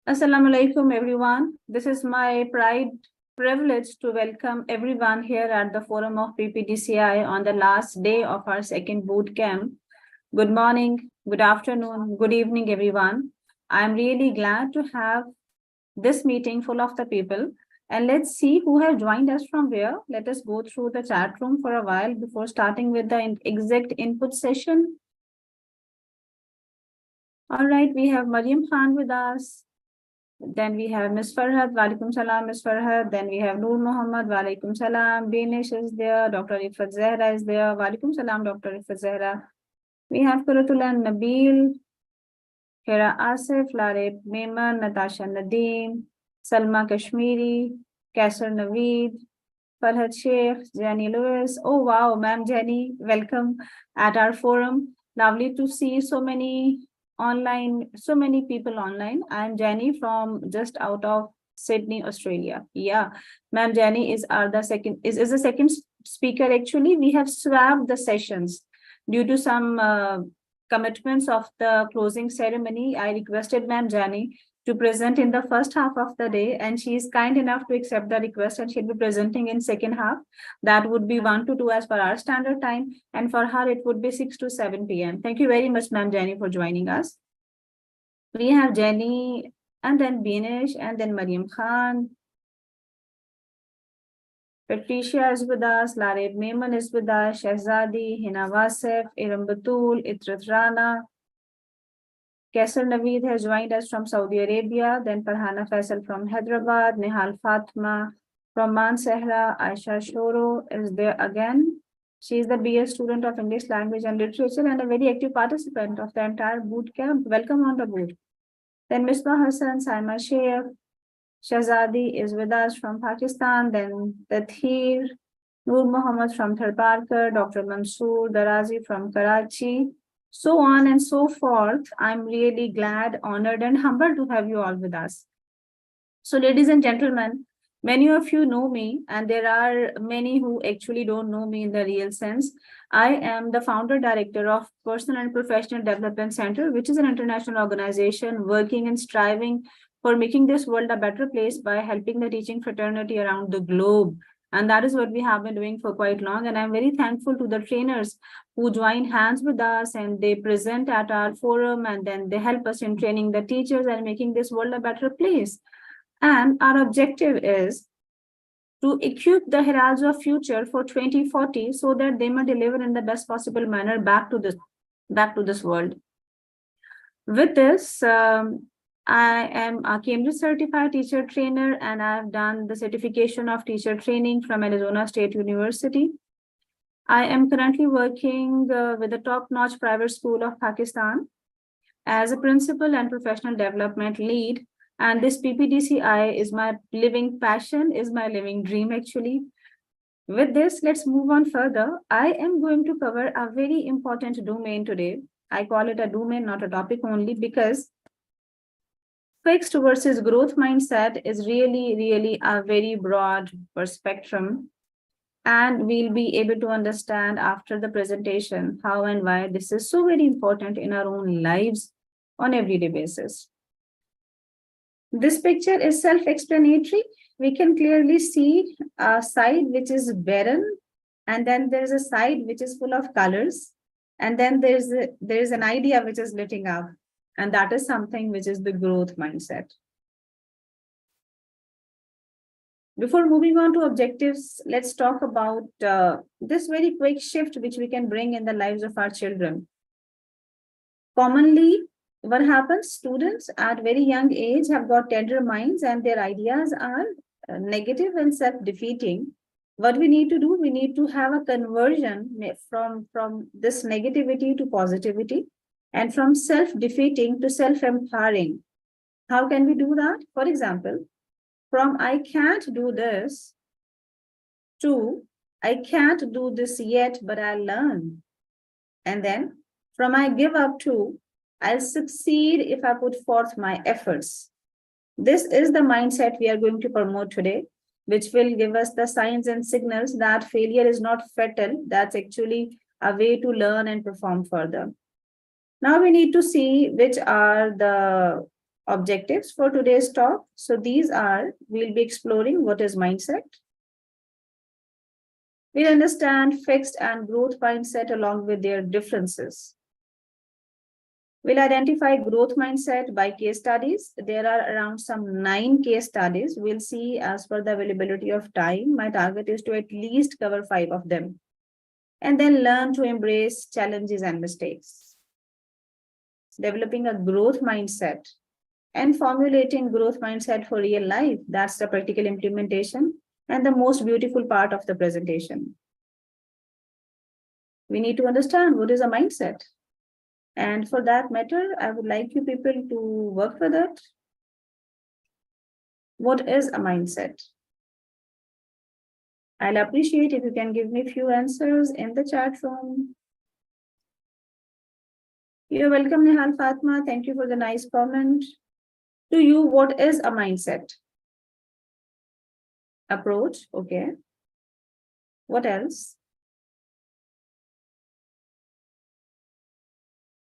Assalamu alaikum, everyone. This is my privilege to welcome everyone here at the forum of PPDCI on the last day of our second boot camp. Good morning, good afternoon, good evening, everyone. I'm really glad to have this meeting full of the people. And let's see who have joined us from where. Let us go through the chat room for a while before starting with the exact input session. All right, we have Mariam Khan with us. Then we have Ms. Farhad, Walaikum Salam, Ms. Farhad. Then we have Noor Muhammad, Walaikum Salam. Danish is there, Dr. Ifat Zahra is there, Walaikum Salam, Dr. Ifat Zahra. We have Kuratullah Nabil, Hira Asif, Lareb Mehman, Natasha Nadeem, Salma Kashmiri, Kasser Naveed, Farhad Sheikh, Jenny Lewis. Oh wow, ma'am Jenny, welcome at our forum. Lovely to see so many people online. I'm Jenny from just out of Sydney, Australia. Yeah, ma'am Jenny is the second speaker. Actually, we have swapped the sessions due to some commitments of the closing ceremony. I requested ma'am Jenny to present in the first half of the day, and she is kind enough to accept the request, and she'll be presenting in second half. That would be 1 to 2 as per our standard time, and for her it would be 6 to 7 p.m. Thank you very much, ma'am Jenny, for joining us. We have Jenny, and then Binish, and then Mariam Khan. Patricia is with us, Lareb Mehman is with us, Shahzadi, Hina Wasef, Iram Batul, Itrat Rana. Kaisar Naveed has joined us from Saudi Arabia, then Farhana Faisal from Hyderabad, Nihal Fatma from Mansehra, Aisha Shoro is there again. She is the BS student of English Language and Literature and a very active participant of the entire boot camp. Welcome on the boot. Then Misbah Hassan, Saima Sheikh, Shahzadi is with us from Pakistan, then Tathir, Noor Muhammad from Tharparkar, Dr. Mansoor Darazi from Karachi, so on and so forth. I'm really glad, honored, and humbled to have you all with us. So, ladies and gentlemen, many of you know me, and there are many who actually don't know me in the real sense. I am the founder director of Personal and Professional Development Center, which is an international organization working and striving for making this world a better place by helping the teaching fraternity around the globe. And that is what we have been doing for quite long. And I'm very thankful to the trainers who join hands with us and they present at our forum, and then they help us in training the teachers and making this world a better place. And our objective is to equip the heralds of future for 2040 so that they may deliver in the best possible manner back to this world. With this, I am a Cambridge certified teacher trainer, and I've done the certification of teacher training from Arizona State University. I am currently working with the top-notch private school of Pakistan as a principal and professional development lead. And this PPDCI is my living passion, is my living dream, actually. With this, let's move on further. I am going to cover a very important domain today. I call it a domain, not a topic only, because fixed versus growth mindset is really a very broad spectrum. And we'll be able to understand after the presentation how and why this is so very important in our own lives on everyday basis. This picture is self-explanatory. We can clearly see a side which is barren, and then there's a side which is full of colors, and then there is an idea which is lighting up, and that is something which is the growth mindset. Before moving on to objectives, let's talk about this very quick shift which we can bring in the lives of our children. Commonly, what happens, students at very young age have got tender minds and their ideas are negative and self-defeating. What we need to do, we need to have a conversion from this negativity to positivity and from self-defeating to self-empowering. How can we do that? For example, from I can't do this to I can't do this yet, but I'll learn. And then from I give up to I'll succeed if I put forth my efforts. This is the mindset we are going to promote today, which will give us the signs and signals that failure is not fatal. That's actually a way to learn and perform further. Now we need to see which are the objectives for today's talk. So these are, we'll be exploring what is mindset. We'll understand fixed and growth mindset along with their differences. We'll identify growth mindset by case studies. There are around some 9 case studies. We'll see as per the availability of time. My target is to at least cover 5 of them. And then learn to embrace challenges and mistakes. Developing a growth mindset and formulating growth mindset for real life. That's the practical implementation and the most beautiful part of the presentation. We need to understand what is a mindset. And for that matter, I would like you people to work with it. What is a mindset? I'll appreciate if you can give me a few answers in the chat room. You're welcome, Nihal Fatma. Thank you for the nice comment. To you, what is a mindset? Approach, okay. What else?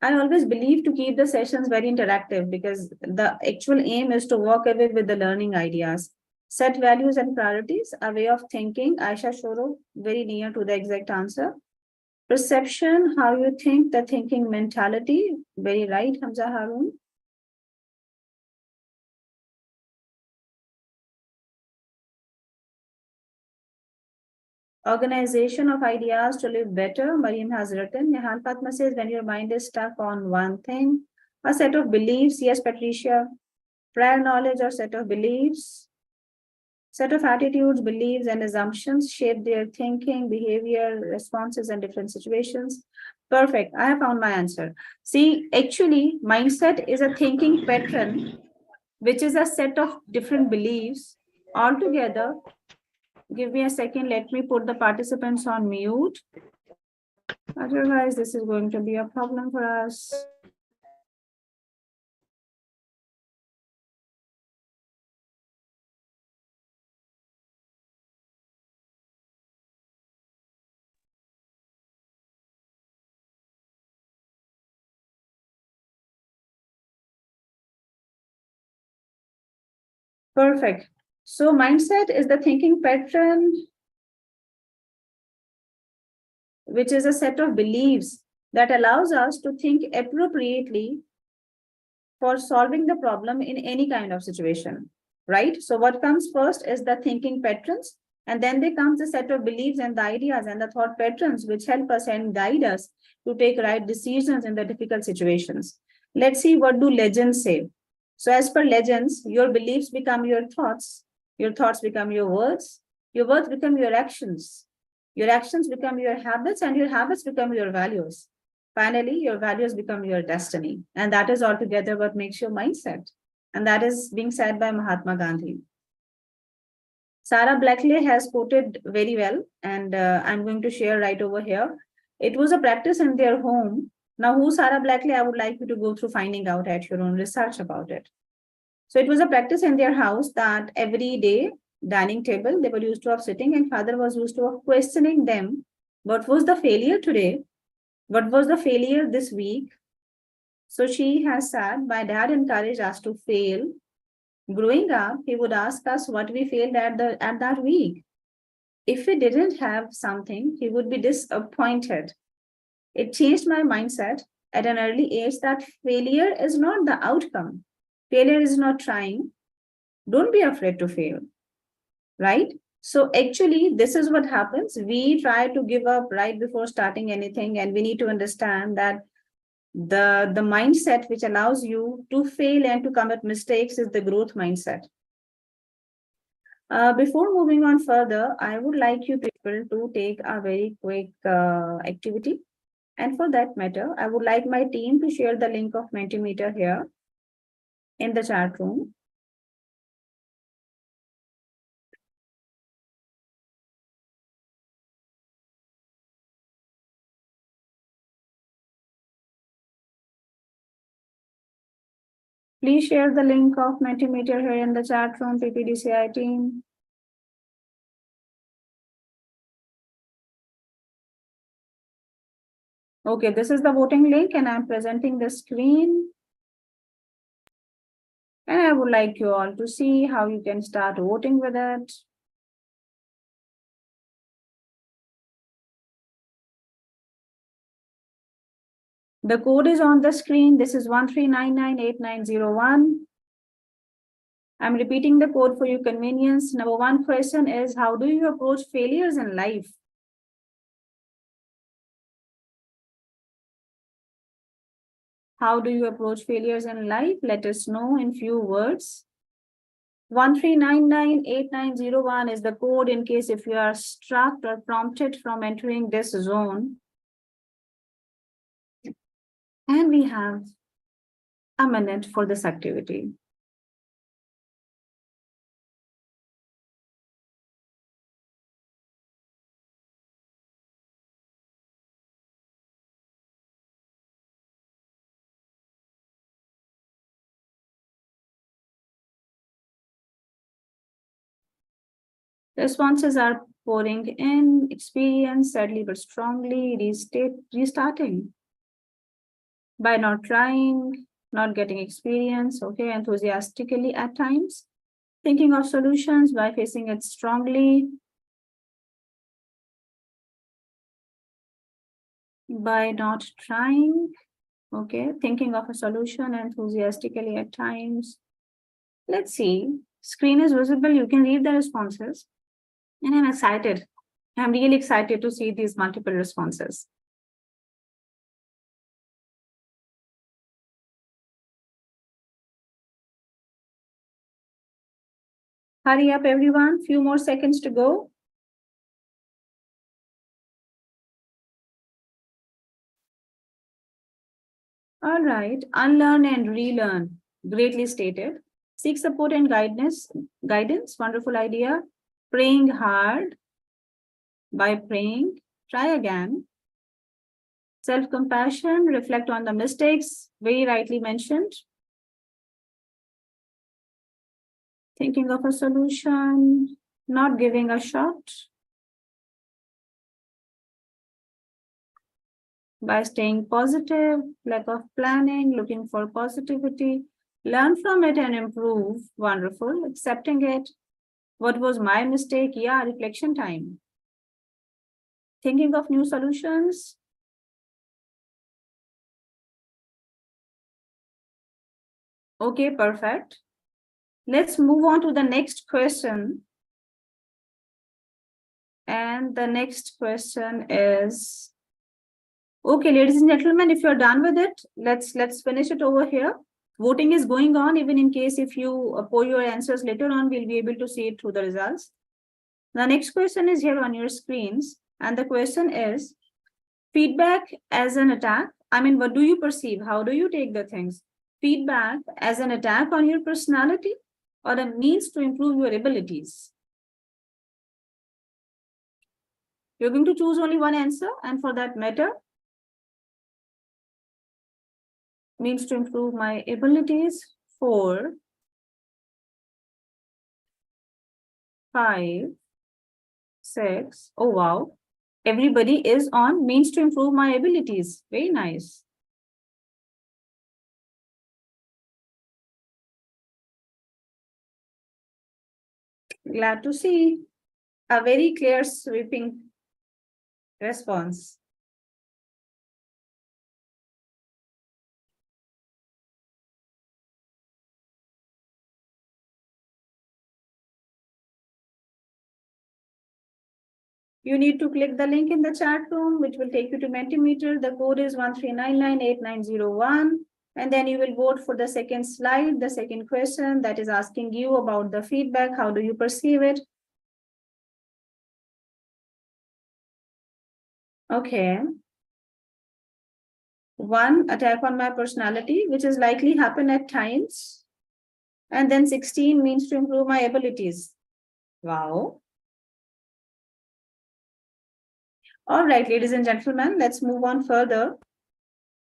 I always believe to keep the sessions very interactive because the actual aim is to walk away with the learning ideas. Set values and priorities, a way of thinking. Aisha Shoro, very near to the exact answer. Perception, how you think, the thinking mentality. Very right, Hamza Harun. Organization of ideas to live better. Mariam has written. Nihal Fatma says, when your mind is stuck on one thing. A set of beliefs. Yes, Patricia. Prior knowledge or set of beliefs. Set of attitudes, beliefs, and assumptions shape their thinking, behavior, responses, and different situations. Perfect. I have found my answer. See, actually, mindset is a thinking pattern, which is a set of different beliefs altogether. Give me a second. Let me put the participants on mute. Otherwise, this is going to be a problem for us. Perfect. So mindset is the thinking pattern, which is a set of beliefs that allows us to think appropriately for solving the problem in any kind of situation, right? So what comes first is the thinking patterns, and then there comes the set of beliefs and the ideas and the thought patterns which help us and guide us to take right decisions in the difficult situations. Let's see what do legends say. So as per legends, your beliefs become your thoughts become your words become your actions become your habits, and your habits become your values. Finally, your values become your destiny. And that is altogether what makes your mindset. And that is being said by Mahatma Gandhi. Sarah Blackley has quoted very well, and I'm going to share right over here. It was a practice in their home. Now, who Sarah Blackley? I would like you to go through finding out at your own research about it. So it was a practice in their house that every day, dining table, they were used to have sitting, and father was used to have questioning them. What was the failure today? What was the failure this week? So she has said, my dad encouraged us to fail. Growing up, he would ask us what we failed at that week. If we didn't have something, he would be disappointed. It changed my mindset at an early age that failure is not the outcome. Failure is not trying. Don't be afraid to fail, right? So actually, this is what happens. We try to give up right before starting anything, and we need to understand that the mindset which allows you to fail and to commit mistakes is the growth mindset. Before moving on further, I would like you people to take a very quick activity. And for that matter, I would like my team to share the link of Mentimeter here in the chat room. Please share the link of Mentimeter here in the chat room, PPDCI team. Okay, this is the voting link, and I'm presenting the screen. And I would like you all to see how you can start voting with it. The code is on the screen. This is 13998901. I'm repeating the code for your convenience. Number one question is, how do you approach failures in life? How do you approach failures in life? Let us know in few words. 13998901 is the code in case if you are struck or prompted from entering this zone. And we have a minute for this activity. Responses are pouring in, experience, sadly but strongly, restarting. By not trying, not getting experience, okay, enthusiastically at times, thinking of solutions by facing it strongly, by not trying, okay, thinking of a solution enthusiastically at times. Let's see, screen is visible, you can read the responses, and I'm excited. I'm really excited to see these multiple responses. Hurry up, everyone. Few more seconds to go. All right. Unlearn and relearn. Greatly stated. Seek support and guidance. Wonderful idea. Praying hard. By praying, try again. Self-compassion. Reflect on the mistakes. Very rightly mentioned. Thinking of a solution. Not giving a shot. By staying positive, lack of planning, looking for positivity, learn from it and improve. Wonderful. Accepting it. What was my mistake? Yeah, reflection time. Thinking of new solutions. Okay, perfect. Let's move on to the next question. And the next question is, okay, ladies and gentlemen, if you're done with it, let's finish it over here. Voting is going on, even in case if you pour your answers later on, we'll be able to see it through the results. The next question is here on your screens. And the question is, feedback as an attack. I mean, what do you perceive? How do you take the things? Feedback as an attack on your personality or a means to improve your abilities? You're going to choose only one answer, and for that matter, means to improve my abilities. 4, 5, 6. Oh, wow. Everybody is on means to improve my abilities. Very nice. Glad to see a very clear, sweeping response. You need to click the link in the chat room, which will take you to Mentimeter. The code is 13998901. And then you will vote for the second slide, the second question that is asking you about the feedback. How do you perceive it? Okay. 1, attack on my personality, which is likely happen at times. And then 16 means to improve my abilities. Wow. All right, ladies and gentlemen, let's move on further.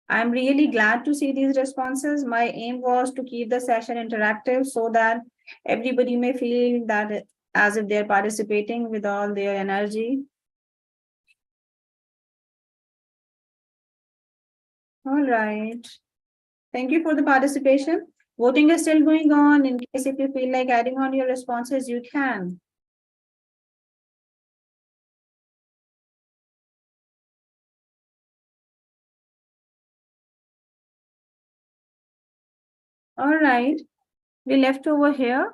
I'm really glad to see these responses. My aim was to keep the session interactive so that everybody may feel that as if they're participating with all their energy. All right. Thank you for the participation. Voting is still going on. In case if you feel like adding on your responses, you can. All right. We left over here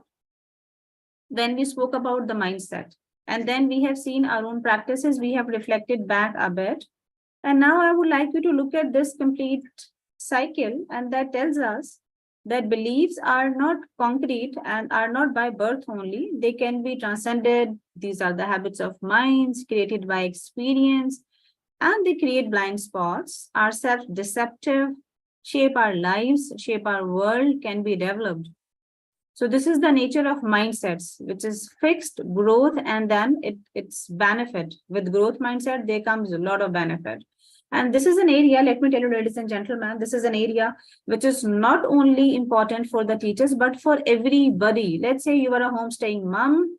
when we spoke about the mindset. And then we have seen our own practices. We have reflected back a bit. And now I would like you to look at this complete cycle, and that tells us that beliefs are not concrete and are not by birth only. They can be transcended. These are the habits of minds created by experience, and they create blind spots, are self-deceptive, shape our lives, shape our world, can be developed. So this is the nature of mindsets, which is fixed growth, and then it's benefit. With growth mindset, there comes a lot of benefit. And this is an area, let me tell you, ladies and gentlemen, this is an area which is not only important for the teachers, but for everybody. Let's say you are a homestaying mom,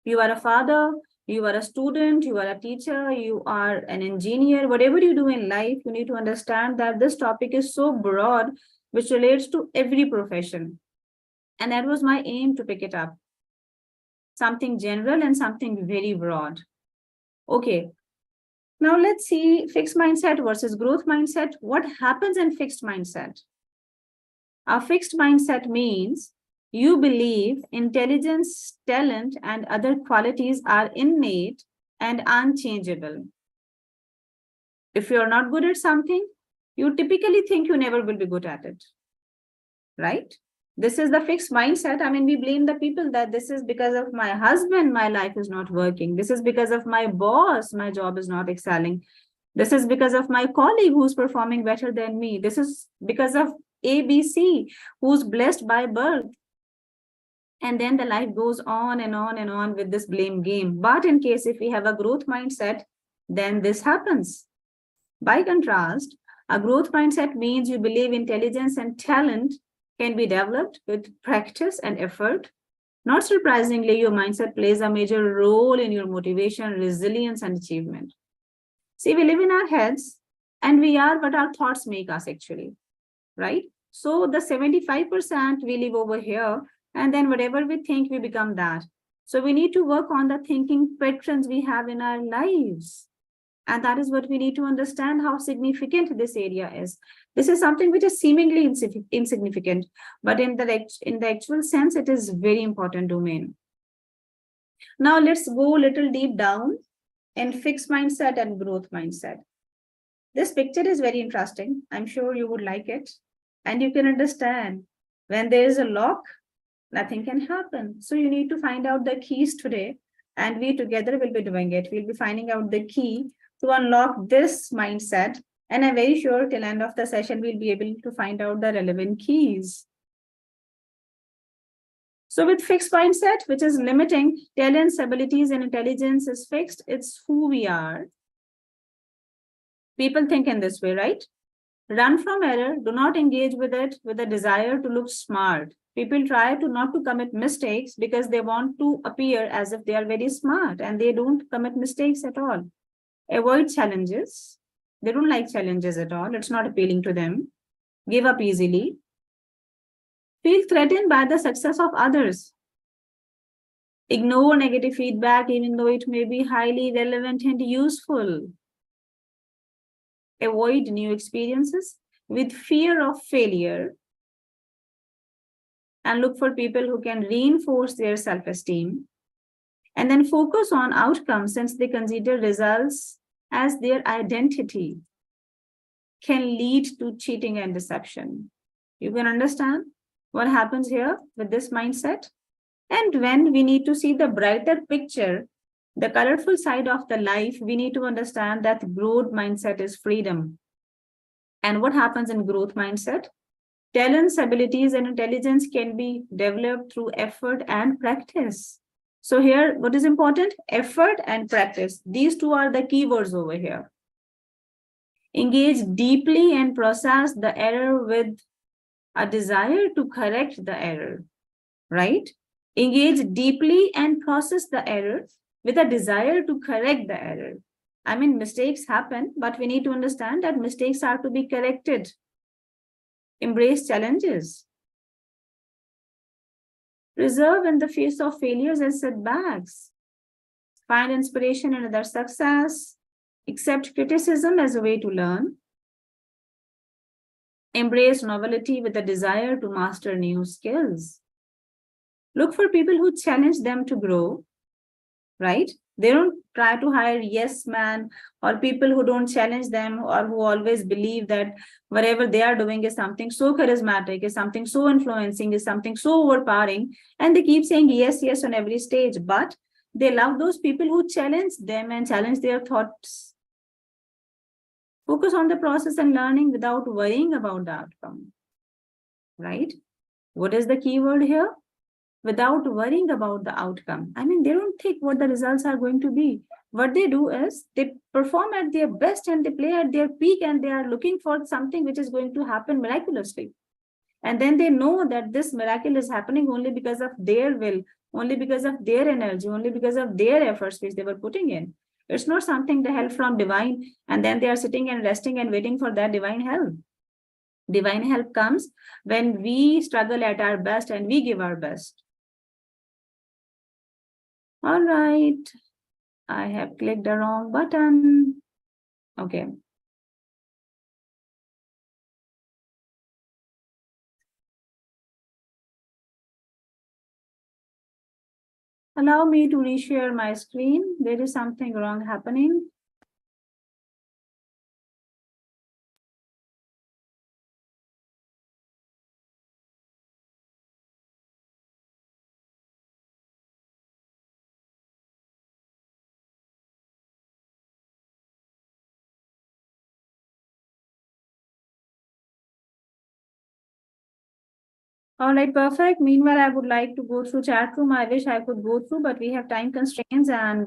you are a father, you are a student, you are a teacher, you are an engineer, whatever you do in life, you need to understand that this topic is so broad, which relates to every profession. And that was my aim to pick it up. Something general and something very broad. Okay. Now let's see fixed mindset versus growth mindset. What happens in fixed mindset? A fixed mindset means you believe intelligence, talent, and other qualities are innate and unchangeable. If you're not good at something, you typically think you never will be good at it, right? This is the fixed mindset. I mean, we blame the people that this is because of my husband, my life is not working. This is because of my boss, my job is not excelling. This is because of my colleague who's performing better than me. This is because of ABC, who's blessed by birth. And then the life goes on and on and on with this blame game. But in case if we have a growth mindset, then this happens. By contrast, a growth mindset means you believe intelligence and talent can be developed with practice and effort. Not surprisingly, your mindset plays a major role in your motivation, resilience, and achievement. See, we live in our heads and we are what our thoughts make us actually, right? So the 75% we live over here, and then whatever we think, we become that. So we need to work on the thinking patterns we have in our lives. And that is what we need to understand, how significant this area is. This is something which is seemingly insignificant, but in the actual sense, it is very important domain. Now let's go a little deep down in fixed mindset and growth mindset. This picture is very interesting. I'm sure you would like it. And you can understand when there is a lock, nothing can happen. So you need to find out the keys today, and we together will be doing it. We'll be finding out the key to unlock this mindset. And I'm very sure till end of the session, we'll be able to find out the relevant keys. So with fixed mindset, which is limiting, talents, abilities, and intelligence is fixed. It's who we are. People think in this way, right? Run from error. Do not engage with it with a desire to look smart. People try to not to commit mistakes because they want to appear as if they are very smart, and they don't commit mistakes at all. Avoid challenges. They don't like challenges at all. It's not appealing to them. Give up easily. Feel threatened by the success of others. Ignore negative feedback even though it may be highly relevant and useful. Avoid new experiences with fear of failure. And look for people who can reinforce their self-esteem. And then focus on outcomes since they consider results as their identity. Can lead to cheating and deception. You can understand what happens here with this mindset. And when we need to see the brighter picture, the colorful side of the life, we need to understand that growth mindset is freedom. And what happens in growth mindset? Talents, abilities, and intelligence can be developed through effort and practice. So here, what is important? Effort and practice. These two are the keywords over here. Engage deeply and process the error with a desire to correct the error, right? Engage deeply and process the error with a desire to correct the error. I mean, mistakes happen, but we need to understand that mistakes are to be corrected. Embrace challenges. Preserve in the face of failures and setbacks. Find inspiration in other success. Accept criticism as a way to learn. Embrace novelty with a desire to master new skills. Look for people who challenge them to grow, right? They don't try to hire yes man or people who don't challenge them or who always believe that whatever they are doing is something so charismatic, is something so influencing, is something so overpowering. And they keep saying yes, yes on every stage. But they love those people who challenge them and challenge their thoughts. Focus on the process and learning without worrying about the outcome, right? What is the key word here? Without worrying about the outcome. I mean, they don't think what the results are going to be. What they do is they perform at their best and they play at their peak and they are looking for something which is going to happen miraculously. And then they know that this miracle is happening only because of their will, only because of their energy, only because of their efforts which they were putting in. It's not something they help from divine and then they are sitting and resting and waiting for that divine help. Divine help comes when we struggle at our best and we give our best. All right, I have clicked the wrong button. Okay. Allow me to reshare my screen. There is something wrong happening. All right, perfect. Meanwhile, I would like to go through chat room. I wish I could go through, but we have time constraints and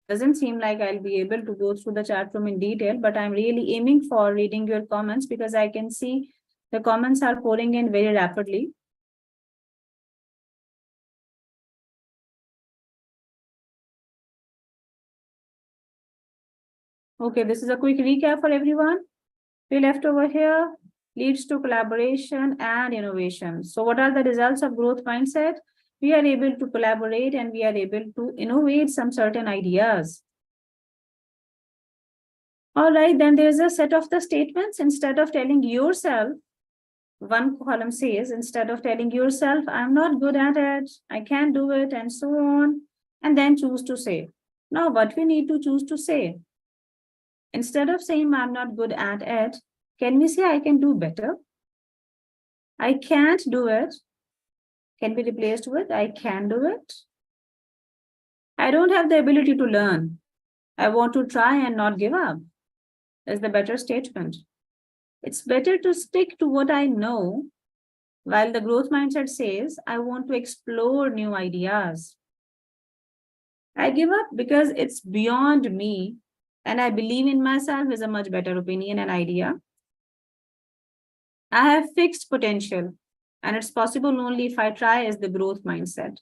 doesn't seem like I'll be able to go through the chat room in detail, but I'm really aiming for reading your comments because I can see the comments are pouring in very rapidly. Okay, this is a quick recap for everyone. We left over here leads to collaboration and innovation. So what are the results of growth mindset? We are able to collaborate and we are able to innovate some certain ideas. All right, then there's a set of the statements. Instead of telling yourself, one column says, instead of telling yourself, I'm not good at it, I can't do it, and so on, and then choose to say. Now, what we need to choose to say? Instead of saying, I'm not good at it, can we say, I can do better? I can't do it can be replaced with, I can do it. I don't have the ability to learn. I want to try and not give up. Is the better statement. It's better to stick to what I know, while the growth mindset says, I want to explore new ideas. I give up because it's beyond me, and I believe in myself is a much better opinion and idea. I have fixed potential, and it's possible only if I try, is the growth mindset,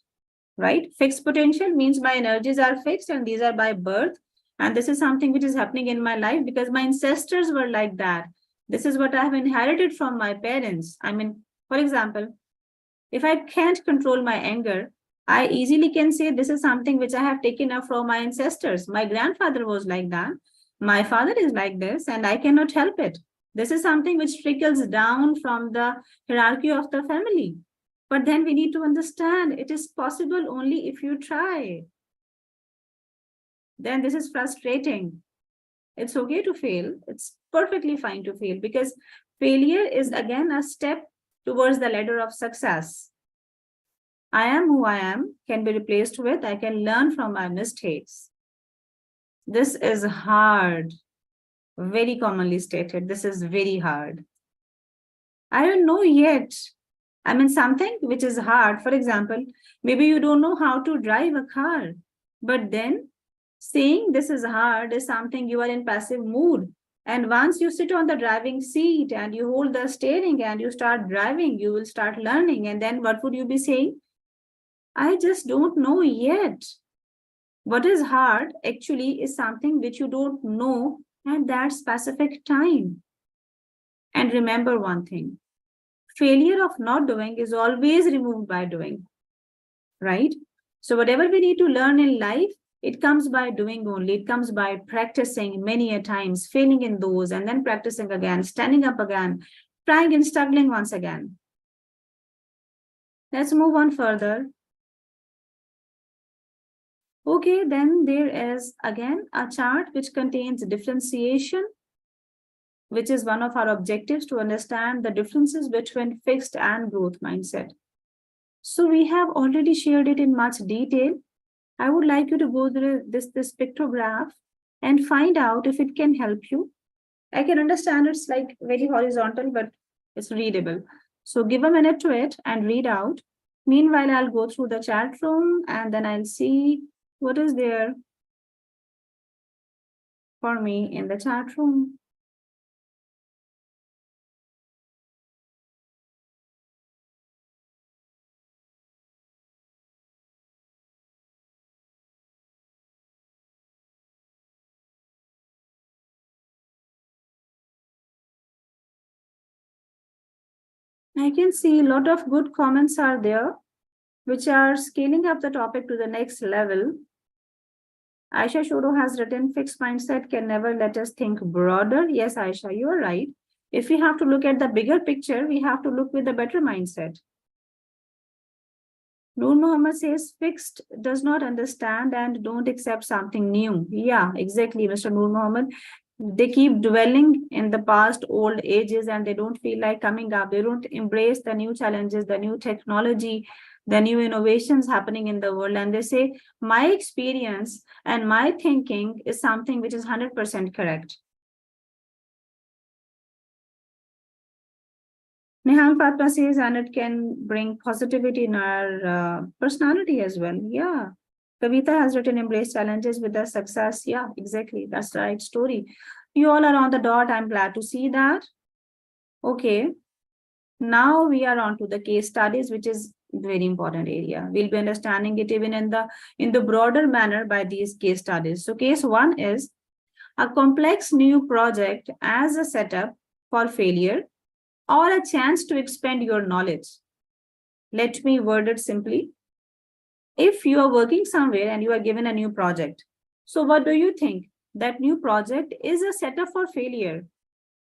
right? Fixed potential means my energies are fixed and these are by birth. And this is something which is happening in my life because my ancestors were like that. This is what I have inherited from my parents. I mean, for example, if I can't control my anger, I easily can say this is something which I have taken up from my ancestors. My grandfather was like that. My father is like this, and I cannot help it. This is something which trickles down from the hierarchy of the family. But then we need to understand it is possible only if you try. Then this is frustrating. It's okay to fail. It's perfectly fine to fail because failure is again a step towards the ladder of success. I am who I am can be replaced with I can learn from my mistakes. This is hard, very commonly stated. This is very hard. I don't know yet. I mean, something which is hard, for example, maybe you don't know how to drive a car, but then saying this is hard is something you are in passive mood. And once you sit on the driving seat and you hold the steering and you start driving, you will start learning. And then what would you be saying? I just don't know yet. What is hard actually is something which you don't know at that specific time. And remember one thing, failure of not doing is always removed by doing. right? So whatever we need to learn in life, it comes by doing only. It comes by practicing many a times, failing in those, and then practicing again, standing up again, trying and struggling once again. Let's move on further. Okay, then there is again a chart which contains differentiation, which is one of our objectives to understand the differences between fixed and growth mindset. So we have already shared it in much detail. I would like you to go through this pictograph and find out if it can help you. I can understand it's like very horizontal, but it's readable. So give a minute to it and read out. Meanwhile, I'll go through the chat room and then I'll see what is there for me in the chat room. I can see a lot of good comments are there, which are scaling up the topic to the next level. Aisha Shoro has written, fixed mindset can never let us think broader. Yes, Aisha, you're right. If we have to look at the bigger picture, we have to look with a better mindset. Noor Muhammad says, fixed does not understand and don't accept something new. Yeah, exactly, Mr. Noor Muhammad. They keep dwelling in the past old ages and they don't feel like coming up. They don't embrace the new challenges, the new technology, the new innovations happening in the world. And they say, my experience and my thinking is something which is 100% correct. Nihal Fatma says, and it can bring positivity in our personality as well. Yeah. Kavita has written, embrace challenges with the success. Yeah, exactly. That's the right story. You all are on the dot. I'm glad to see that. Okay. Now we are on to the case studies, which is very important area. We'll be understanding it even in the broader manner by these case studies. So case one is a complex new project as a setup for failure or a chance to expand your knowledge. Let me word it simply. If you are working somewhere and you are given a new project, so what do you think? That new project is a setup for failure.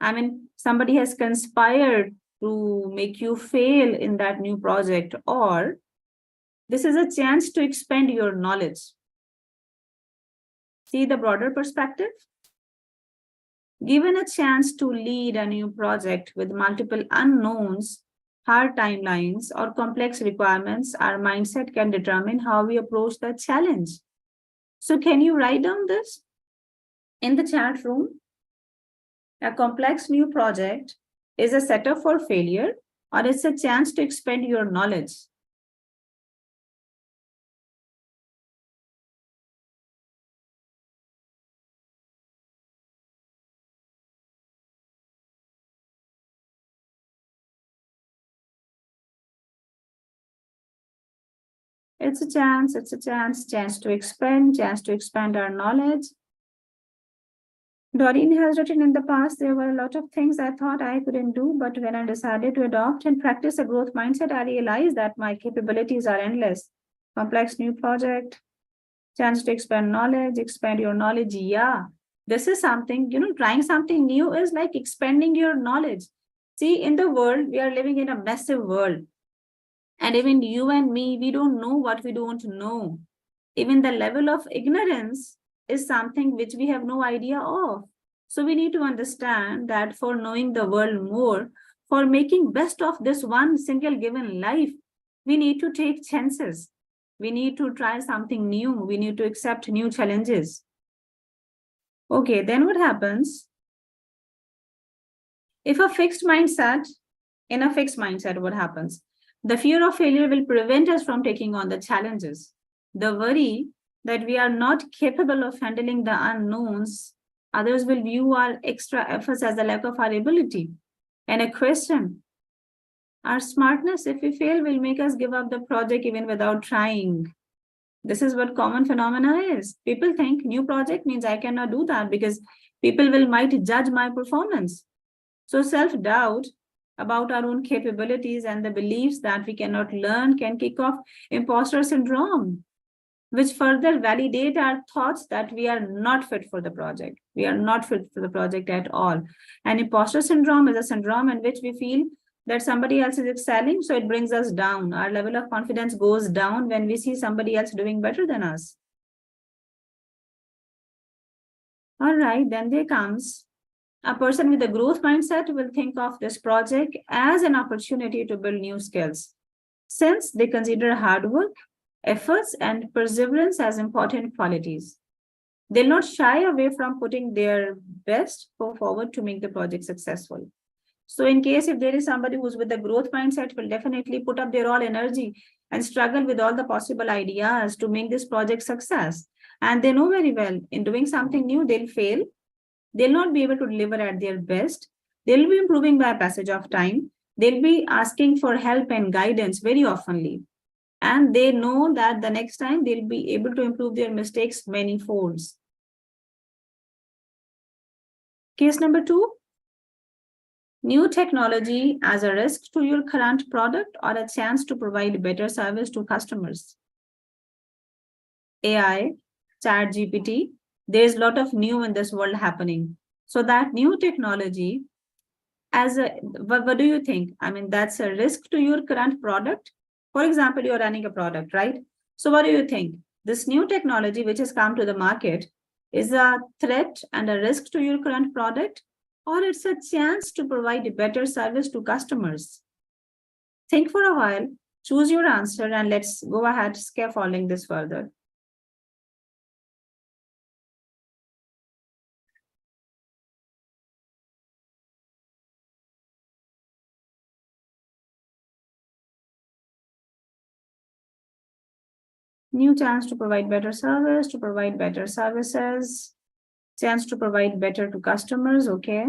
I mean, somebody has conspired to make you fail in that new project, or this is a chance to expand your knowledge. See the broader perspective? Given a chance to lead a new project with multiple unknowns, hard timelines, or complex requirements, our mindset can determine how we approach the challenge. So can you write down this in the chat room? A complex new project is a setup for failure, or it's a chance to expand your knowledge. It's a chance to expand our knowledge. Doreen has written, in the past, there were a lot of things I thought I couldn't do, but when I decided to adopt and practice a growth mindset, I realized that my capabilities are endless. Complex new project, chance to expand knowledge, expand your knowledge. Yeah, this is something, trying something new is like expanding your knowledge. See, in the world, we are living in a massive world. And even you and me, we don't know what we don't know. Even the level of ignorance is something which we have no idea of. So we need to understand that for knowing the world more, for making best of this one single given life, we need to take chances. We need to try something new. We need to accept new challenges. Okay, then what happens? If a fixed mindset, in a fixed mindset, what happens? The fear of failure will prevent us from taking on the challenges. The worry that we are not capable of handling the unknowns, others will view our extra efforts as a lack of our ability. And a question, our smartness, if we fail, will make us give up the project even without trying. This is what common phenomena is. People think new project means I cannot do that because people might judge my performance. So self-doubt about our own capabilities and the beliefs that we cannot learn can kick off imposter syndrome, which further validate our thoughts that we are not fit for the project. We are not fit for the project at all. And imposter syndrome is a syndrome in which we feel that somebody else is excelling, so it brings us down. Our level of confidence goes down when we see somebody else doing better than us. All right, then there comes a person with a growth mindset will think of this project as an opportunity to build new skills, since they consider hard work, efforts, and perseverance as important qualities. They'll not shy away from putting their best forward to make the project successful. So in case if there is somebody who's with the growth mindset, will definitely put up their all energy and struggle with all the possible ideas to make this project success. And they know very well in doing something new, they'll fail. They'll not be able to deliver at their best. They'll be improving by passage of time. They'll be asking for help and guidance very oftenly. And they know that the next time they'll be able to improve their mistakes many folds. Case number 2, new technology as a risk to your current product or a chance to provide better service to customers. AI, ChatGPT, there's a lot of new in this world happening. So that new technology, what do you think? I mean, that's a risk to your current product. For example, you're running a product, right? So what do you think? This new technology which has come to the market is a threat and a risk to your current product, or it's a chance to provide a better service to customers? Think for a while, choose your answer, and let's go ahead scaffolding this further. New chance to provide better service, to provide better services, chance to provide better to customers, okay.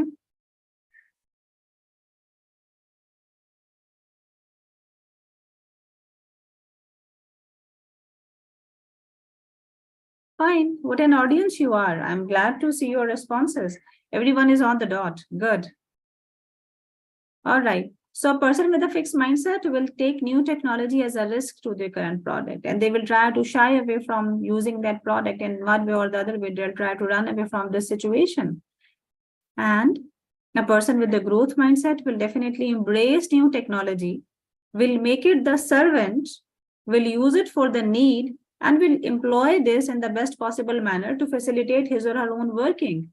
Fine, what an audience you are. I'm glad to see your responses. Everyone is on the dot, good. All right, so a person with a fixed mindset will take new technology as a risk to their current product, and they will try to shy away from using that product in one way or the other way. They'll try to run away from this situation. And a person with the growth mindset will definitely embrace new technology, will make it the servant, will use it for the need, and will employ this in the best possible manner to facilitate his or her own working.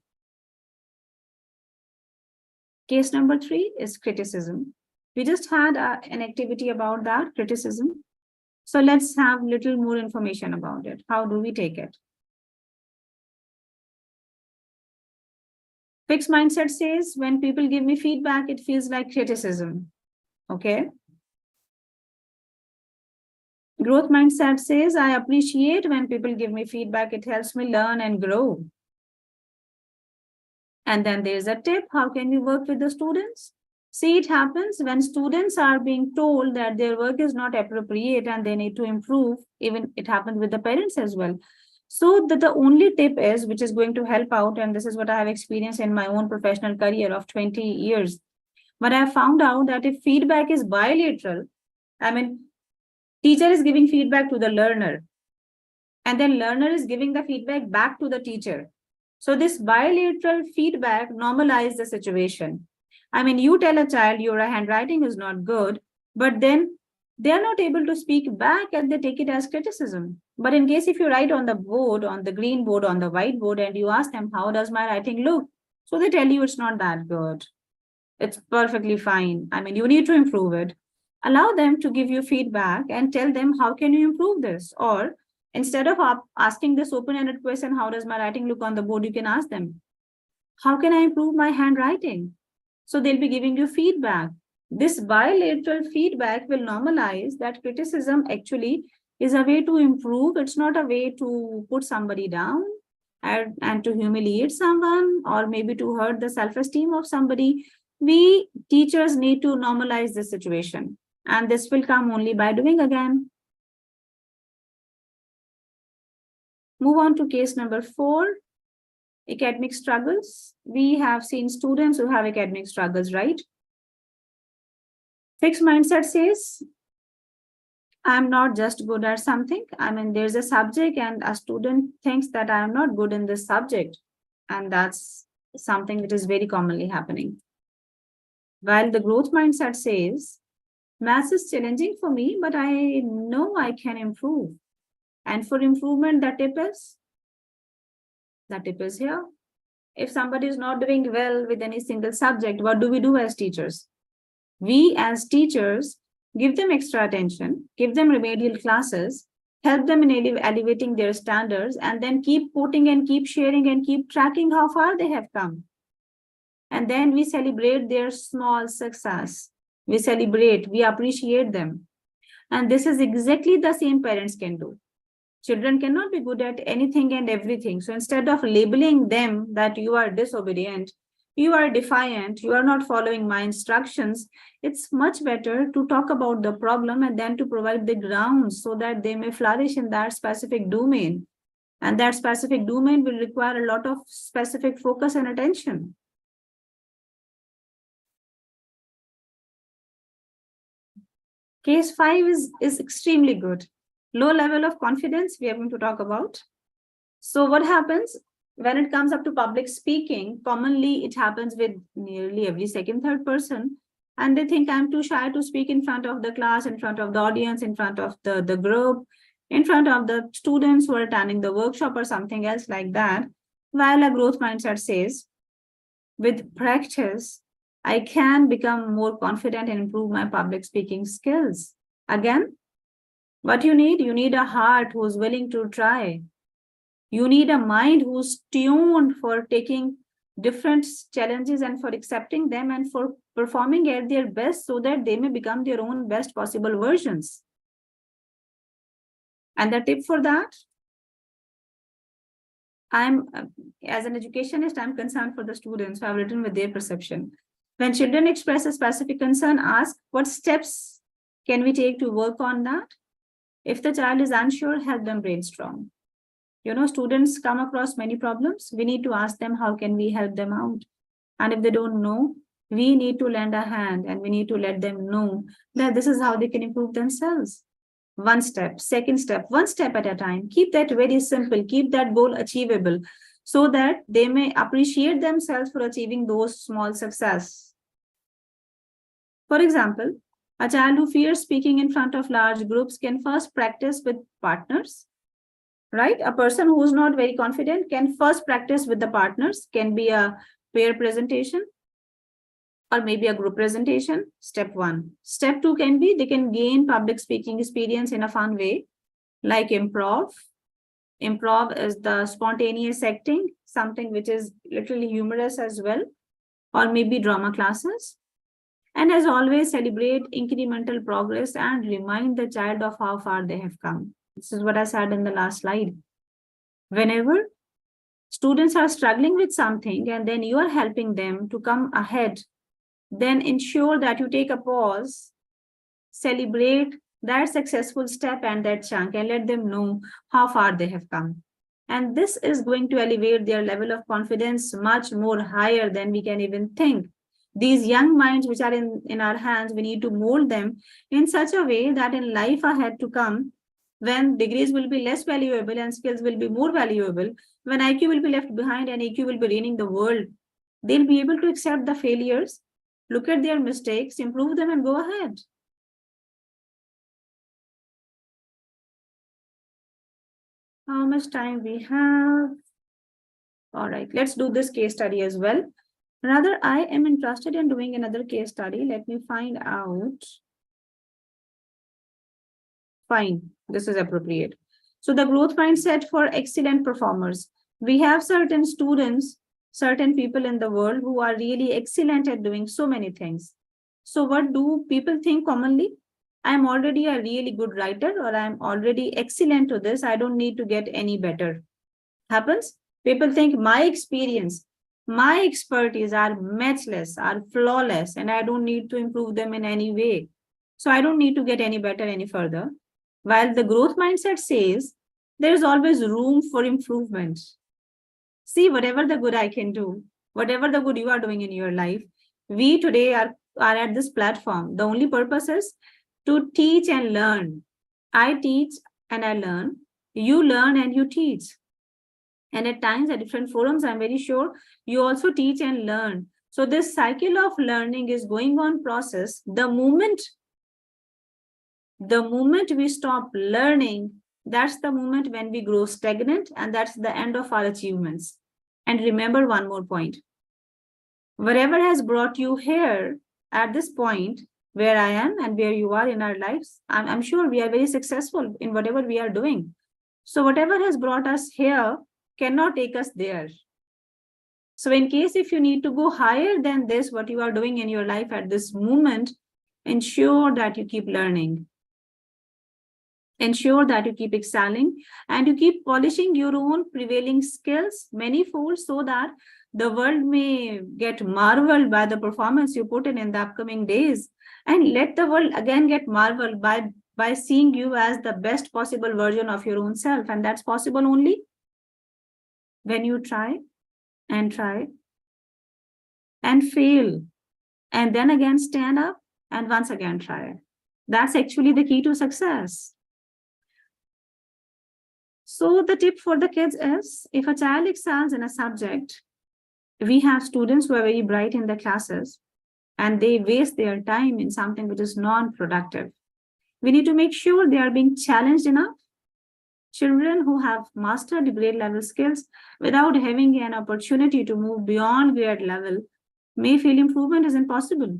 Case number 3 is criticism. We just had an activity about that, criticism. So let's have little more information about it. How do we take it? Fixed mindset says, when people give me feedback, it feels like criticism. Okay. Growth mindset says, I appreciate when people give me feedback. It helps me learn and grow. And then there's a tip. How can we work with the students? See, it happens when students are being told that their work is not appropriate and they need to improve. Even it happens with the parents as well. So the only tip is, which is going to help out, and this is what I have experienced in my own professional career of 20 years. But I have found out that if feedback is bilateral, I mean, teacher is giving feedback to the learner, and then learner is giving the feedback back to the teacher. So this bilateral feedback normalizes the situation. I mean, you tell a child your handwriting is not good, but then they are not able to speak back and they take it as criticism. But in case if you write on the board, on the green board, on the white board, and you ask them, how does my writing look? So they tell you it's not that good. It's perfectly fine. I mean, you need to improve it. Allow them to give you feedback and tell them, how can you improve this? Or instead of asking this open-ended question, how does my writing look on the board? You can ask them, how can I improve my handwriting? So they'll be giving you feedback. This bilateral feedback will normalize that criticism actually is a way to improve. It's not a way to put somebody down and to humiliate someone, or maybe to hurt the self-esteem of somebody. We teachers need to normalize this situation, and this will come only by doing again. Move on to case number 4, academic struggles. We have seen students who have academic struggles, right? Fixed mindset says, I'm not just good at something. I mean, there's a subject and a student thinks that I'm not good in this subject. And that's something that is very commonly happening. While the growth mindset says, maths is challenging for me, but I know I can improve. And for improvement, the tip is here. If somebody is not doing well with any single subject, what do we do as teachers? We as teachers give them extra attention, give them remedial classes, help them in elevating their standards, and then keep putting and keep sharing and keep tracking how far they have come. And then we celebrate their small success. We celebrate, we appreciate them. And this is exactly the same parents can do. Children cannot be good at anything and everything. So instead of labeling them that you are disobedient, you are defiant, you are not following my instructions, it's much better to talk about the problem and then to provide the grounds so that they may flourish in that specific domain. And that specific domain will require a lot of specific focus and attention. Case 5 is extremely good. Low level of confidence, we are going to talk about. So what happens when it comes up to public speaking? Commonly, it happens with nearly every second, third person. And they think I'm too shy to speak in front of the class, in front of the audience, in front of the group, in front of the students who are attending the workshop or something else like that. While a growth mindset says, with practice, I can become more confident and improve my public speaking skills. Again, what you need a heart who's willing to try. You need a mind who's tuned for taking different challenges and for accepting them and for performing at their best so that they may become their own best possible versions. And the tip for that, as an educationist, I'm concerned for the students who have written with their perception. When children express a specific concern, ask what steps can we take to work on that? If the child is unsure, help them brainstorm. Students come across many problems. We need to ask them, how can we help them out? And if they don't know, we need to lend a hand and we need to let them know that this is how they can improve themselves. One step, second step, one step at a time. Keep that very simple. Keep that goal achievable so that they may appreciate themselves for achieving those small success. For example, a child who fears speaking in front of large groups can first practice with partners. Right? A person who's not very confident can first practice with the partners, can be a pair presentation or maybe a group presentation, step 1. Step 2 can be, they can gain public speaking experience in a fun way, like improv. Improv is the spontaneous acting, something which is literally humorous as well, or maybe drama classes. And as always, celebrate incremental progress and remind the child of how far they have come. This is what I said in the last slide. Whenever students are struggling with something and then you are helping them to come ahead, then ensure that you take a pause, celebrate that successful step and that chunk and let them know how far they have come. And this is going to elevate their level of confidence much more higher than we can even think. These young minds which are in our hands, we need to mold them in such a way that in life ahead to come, when degrees will be less valuable and skills will be more valuable, when IQ will be left behind and EQ will be reigning the world, they'll be able to accept the failures, look at their mistakes, improve them and go ahead. How much time we have? All right, let's do this case study as well. Rather, I am interested in doing another case study. Let me find out. Fine, this is appropriate. So the growth mindset for excellent performers. We have certain students, certain people in the world who are really excellent at doing so many things. So what do people think commonly? I'm already a really good writer, or I'm already excellent to this. I don't need to get any better. Happens? People think my experience, my expertise are matchless, are flawless, and I don't need to improve them in any way. So I don't need to get any better any further. While the growth mindset says there is always room for improvement. See, whatever the good I can do, whatever the good you are doing in your life, we today are are at this platform. The only purpose is to teach and learn. I teach and I learn. You learn and you teach. And at times, at different forums, I'm very sure you also teach and learn. So this cycle of learning is going on process. The moment we stop learning, that's the moment when we grow stagnant, and that's the end of our achievements. And remember one more point. Whatever has brought you here at this point where I am and where you are in our lives, I'm sure we are very successful in whatever we are doing. So whatever has brought us here cannot take us there. So in case if you need to go higher than this, what you are doing in your life at this moment, ensure that you keep learning. Ensure that you keep excelling and you keep polishing your own prevailing skills manifold so that the world may get marveled by the performance you put in the upcoming days, and let the world again get marveled by seeing you as the best possible version of your own self. And that's possible only when you try and fail, and then again stand up and once again try. That's actually the key to success. So the tip for the kids is, if a child excels in a subject, we have students who are very bright in the classes and they waste their time in something which is non-productive. We need to make sure they are being challenged enough. Children who have mastered grade level skills without having an opportunity to move beyond grade level may feel improvement is impossible.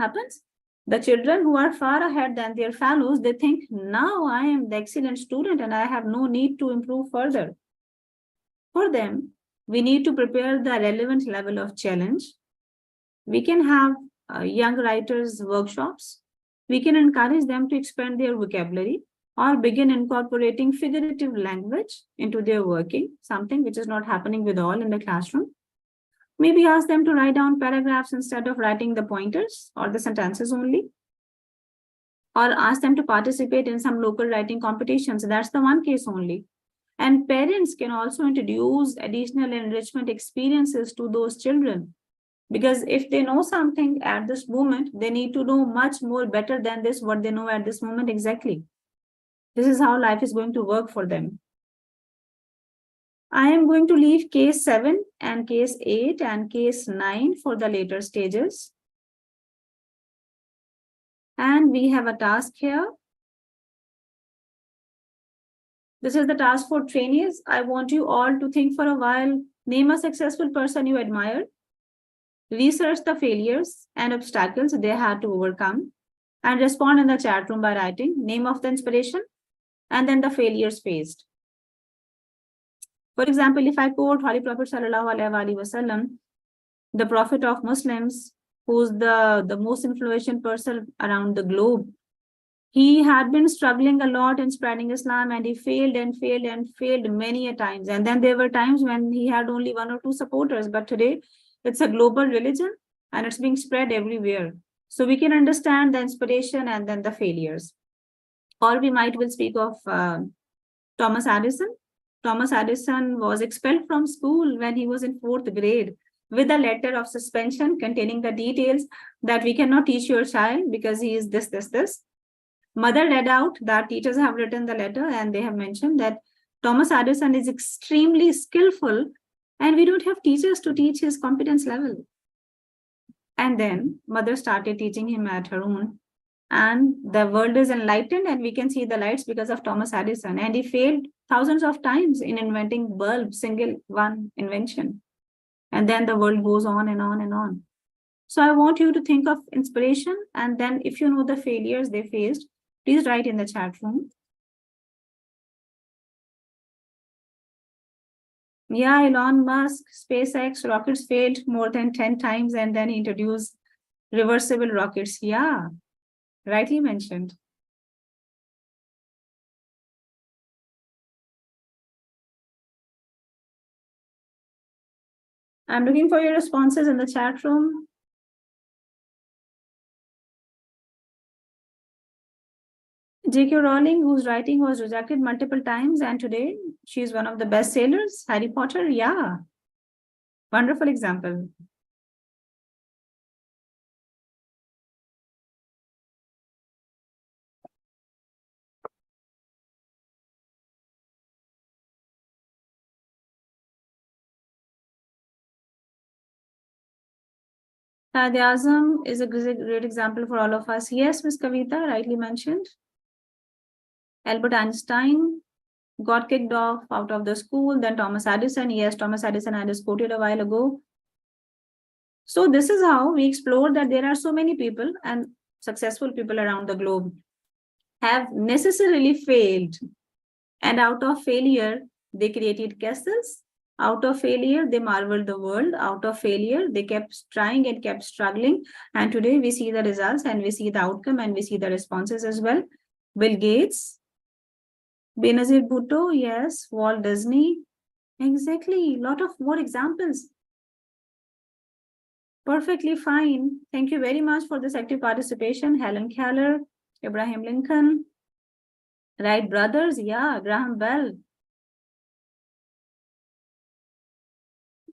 Happens. The children who are far ahead than their fellows, they think, now I am the excellent student and I have no need to improve further. For them, we need to prepare the relevant level of challenge. We can have young writers workshops. We can encourage them to expand their vocabulary or begin incorporating figurative language into their working, something which is not happening with all in the classroom. Maybe ask them to write down paragraphs instead of writing the pointers or the sentences only. Or ask them to participate in some local writing competitions. That's the one case only. And parents can also introduce additional enrichment experiences to those children. Because if they know something at this moment, they need to know much more better than this, what they know at this moment exactly. This is how life is going to work for them. I am going to leave case 7 and case 8 and case 9 for the later stages. And we have a task here. This is the task for trainees. I want you all to think for a while. Name a successful person you admire. Research the failures and obstacles they had to overcome. And respond in the chat room by writing name of the inspiration and then the failures faced. For example, if I quote Holy Prophet Sallallahu Alaihi Wasallam, the Prophet of Muslims, who's the most influential person around the globe, he had been struggling a lot in spreading Islam, and he failed and failed and failed many a times. And then there were times when he had only 1 or 2 supporters, but today it's a global religion and it's being spread everywhere. So we can understand the inspiration and then the failures. Or we might will speak of Thomas Edison. Thomas Edison was expelled from school when he was in 4th grade with a letter of suspension containing the details that we cannot teach your child because he is this. Mother read out that teachers have written the letter and they have mentioned that Thomas Edison is extremely skillful and we don't have teachers to teach his competence level. And then mother started teaching him at her own. And the world is enlightened and we can see the lights because of Thomas Edison. And he failed thousands of times in inventing bulbs, single one invention. And then the world goes on and on and on. So I want you to think of inspiration. And then if you know the failures they faced, please write in the chat room. Yeah, Elon Musk, SpaceX, rockets failed more than 10 times and then he introduced reversible rockets. Yeah. Rightly mentioned. I'm looking for your responses in the chat room. J.K. Rowling, whose writing was rejected multiple times, and today she's one of the best sellers. Harry Potter, yeah. Wonderful example. Azam is a great example for all of us. Yes, Ms. Kavita, rightly mentioned. Albert Einstein got kicked off out of the school. Then Thomas Edison. Yes, Thomas Edison I just quoted a while ago. So this is how we explore that there are so many people and successful people around the globe have necessarily failed. And out of failure, they created castles. Out of failure, they marveled the world. Out of failure, they kept trying and kept struggling. And today we see the results and we see the outcome and we see the responses as well. Bill Gates, Benazir Bhutto, yes, Walt Disney. Exactly. Lot of more examples. Perfectly fine. Thank you very much for this active participation. Helen Keller, Abraham Lincoln, Wright brothers, yeah, Graham Bell.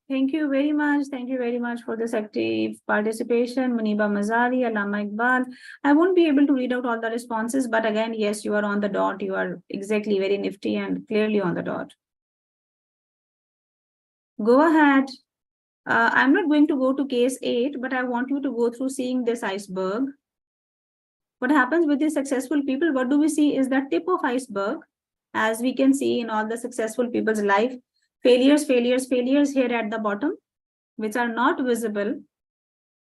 Thank you very much. Thank you very much for this active participation. Muniba Mazari, Allama Iqbal. I won't be able to read out all the responses, but again, yes, you are on the dot. You are exactly very nifty and clearly on the dot. Go ahead. I'm not going to go to case 8, but I want you to go through seeing this iceberg. What happens with these successful people? What do we see is the tip of iceberg, as we can see in all the successful people's life. Failures, failures, failures here at the bottom, which are not visible.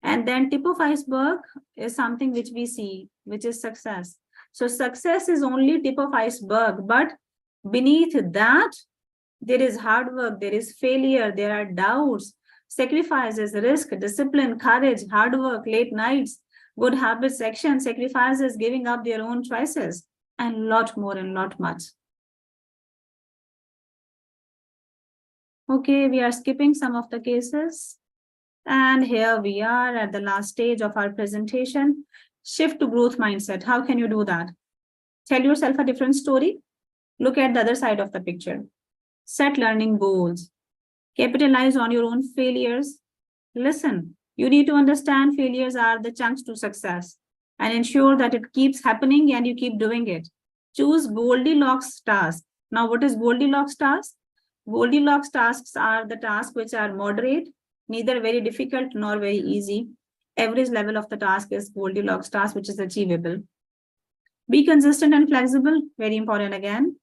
And then tip of iceberg is something which we see, which is success. So success is only tip of iceberg, but beneath that, there is hard work, there is failure, there are doubts, sacrifices, risk, discipline, courage, hard work, late nights, good habits, action, sacrifices, giving up their own choices, and lot more and lot much. Okay, we are skipping some of the cases. And here we are at the last stage of our presentation. Shift to growth mindset. How can you do that? Tell yourself a different story. Look at the other side of the picture. Set learning goals. Capitalize on your own failures. Listen, you need to understand failures are the chunks to success and ensure that it keeps happening and you keep doing it. Choose Goldilocks tasks. Now, what is Goldilocks task? Goldilocks tasks are the tasks which are moderate, neither very difficult nor very easy. Average level of the task is Goldilocks task, which is achievable. Be consistent and flexible, very important again.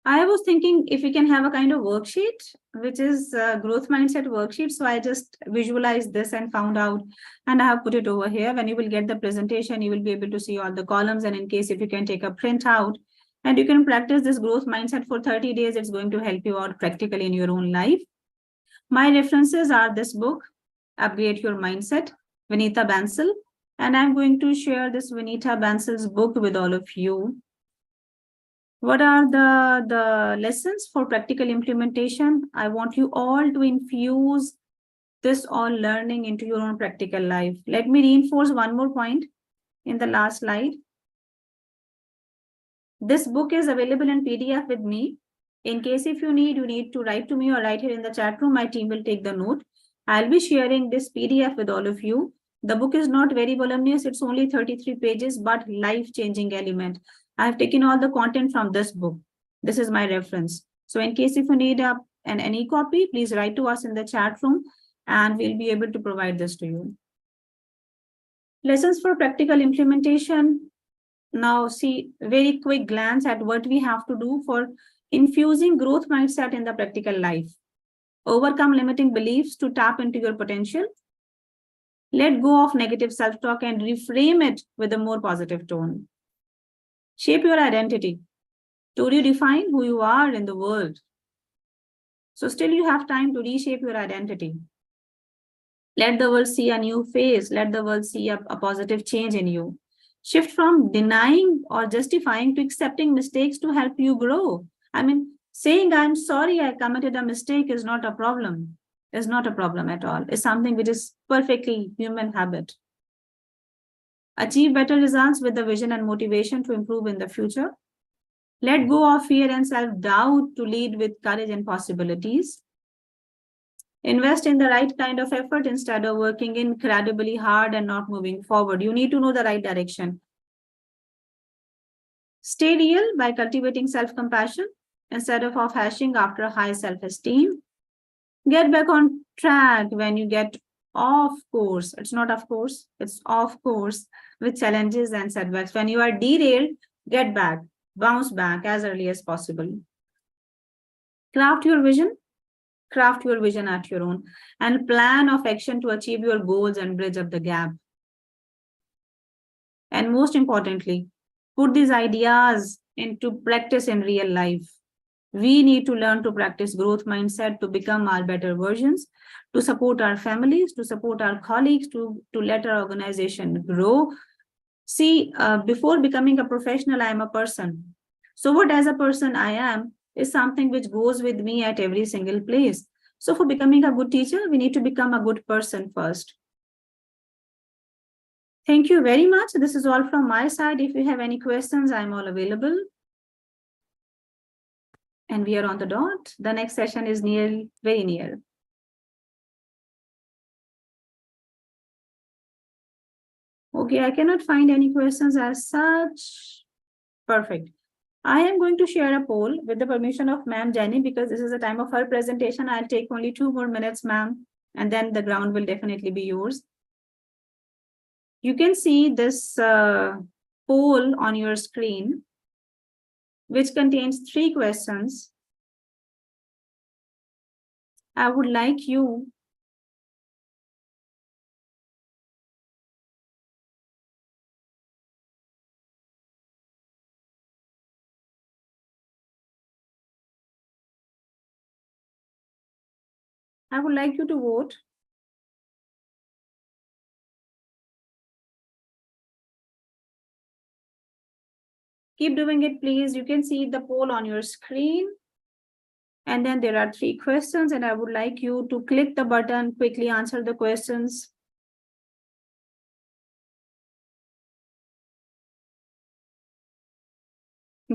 I was thinking if we can have a kind of worksheet, which is a growth mindset worksheet. So I just visualized this and found out, and I have put it over here. When you will get the presentation, you will be able to see all the columns. And in case if you can take a print out and you can practice this growth mindset for 30 days, it's going to help you out practically in your own life. My references are this book, Upgrade Your Mindset, Vinita Bansal. And I'm going to share this Vinita Bansal's book with all of you. What are the lessons for practical implementation? I want you all to infuse this all learning into your own practical life. Let me reinforce one more point in the last slide. This book is available in PDF with me. In case if you need to write to me or write here in the chat room, my team will take the note. I'll be sharing this PDF with all of you. The book is not very voluminous. It's only 33 pages, but life-changing element. I have taken all the content from this book. This is my reference. So in case if you need an e-copy, please write to us in the chat room and we'll be able to provide this to you. Lessons for practical implementation. Now see very quick glance at what we have to do for infusing growth mindset in the practical life. Overcome limiting beliefs to tap into your potential. Let go of negative self-talk and reframe it with a more positive tone. Shape your identity to redefine who you are in the world. So still you have time to reshape your identity. Let the world see a new face. Let the world see a positive change in you. Shift from denying or justifying to accepting mistakes to help you grow. I mean, saying I'm sorry I committed a mistake is not a problem. Is not a problem at all. It's something which is perfectly human habit. Achieve better results with the vision and motivation to improve in the future. Let go of fear and self-doubt to lead with courage and possibilities. Invest in the right kind of effort instead of working incredibly hard and not moving forward. You need to know the right direction. Stay real by cultivating self-compassion instead of hashing after high self-esteem. Get back on track when you get off course. It's not of course, it's off course with challenges and setbacks. When you are derailed, get back, bounce back as early as possible. Craft your vision, craft your vision at your own, and plan of action to achieve your goals and bridge up the gap. And most importantly, put these ideas into practice in real life. We need to learn to practice growth mindset to become our better versions, to support our families, to support our colleagues, to let our organization grow. See, before becoming a professional, I am a person. So what as a person I am is something which goes with me at every single place. So for becoming a good teacher, we need to become a good person first. Thank you very much. This is all from my side. If you have any questions, I'm all available. And we are on the dot. The next session is very near. Okay, I cannot find any questions as such. Perfect. I am going to share a poll with the permission of Ma'am Jenny, because this is the time of her presentation. I'll take only 2 more minutes, ma'am, and then the ground will definitely be yours. You can see this poll on your screen, which contains 3 questions. I would like you to vote. Keep doing it, please. You can see the poll on your screen. And then there are 3 questions, and I would like you to click the button, quickly answer the questions.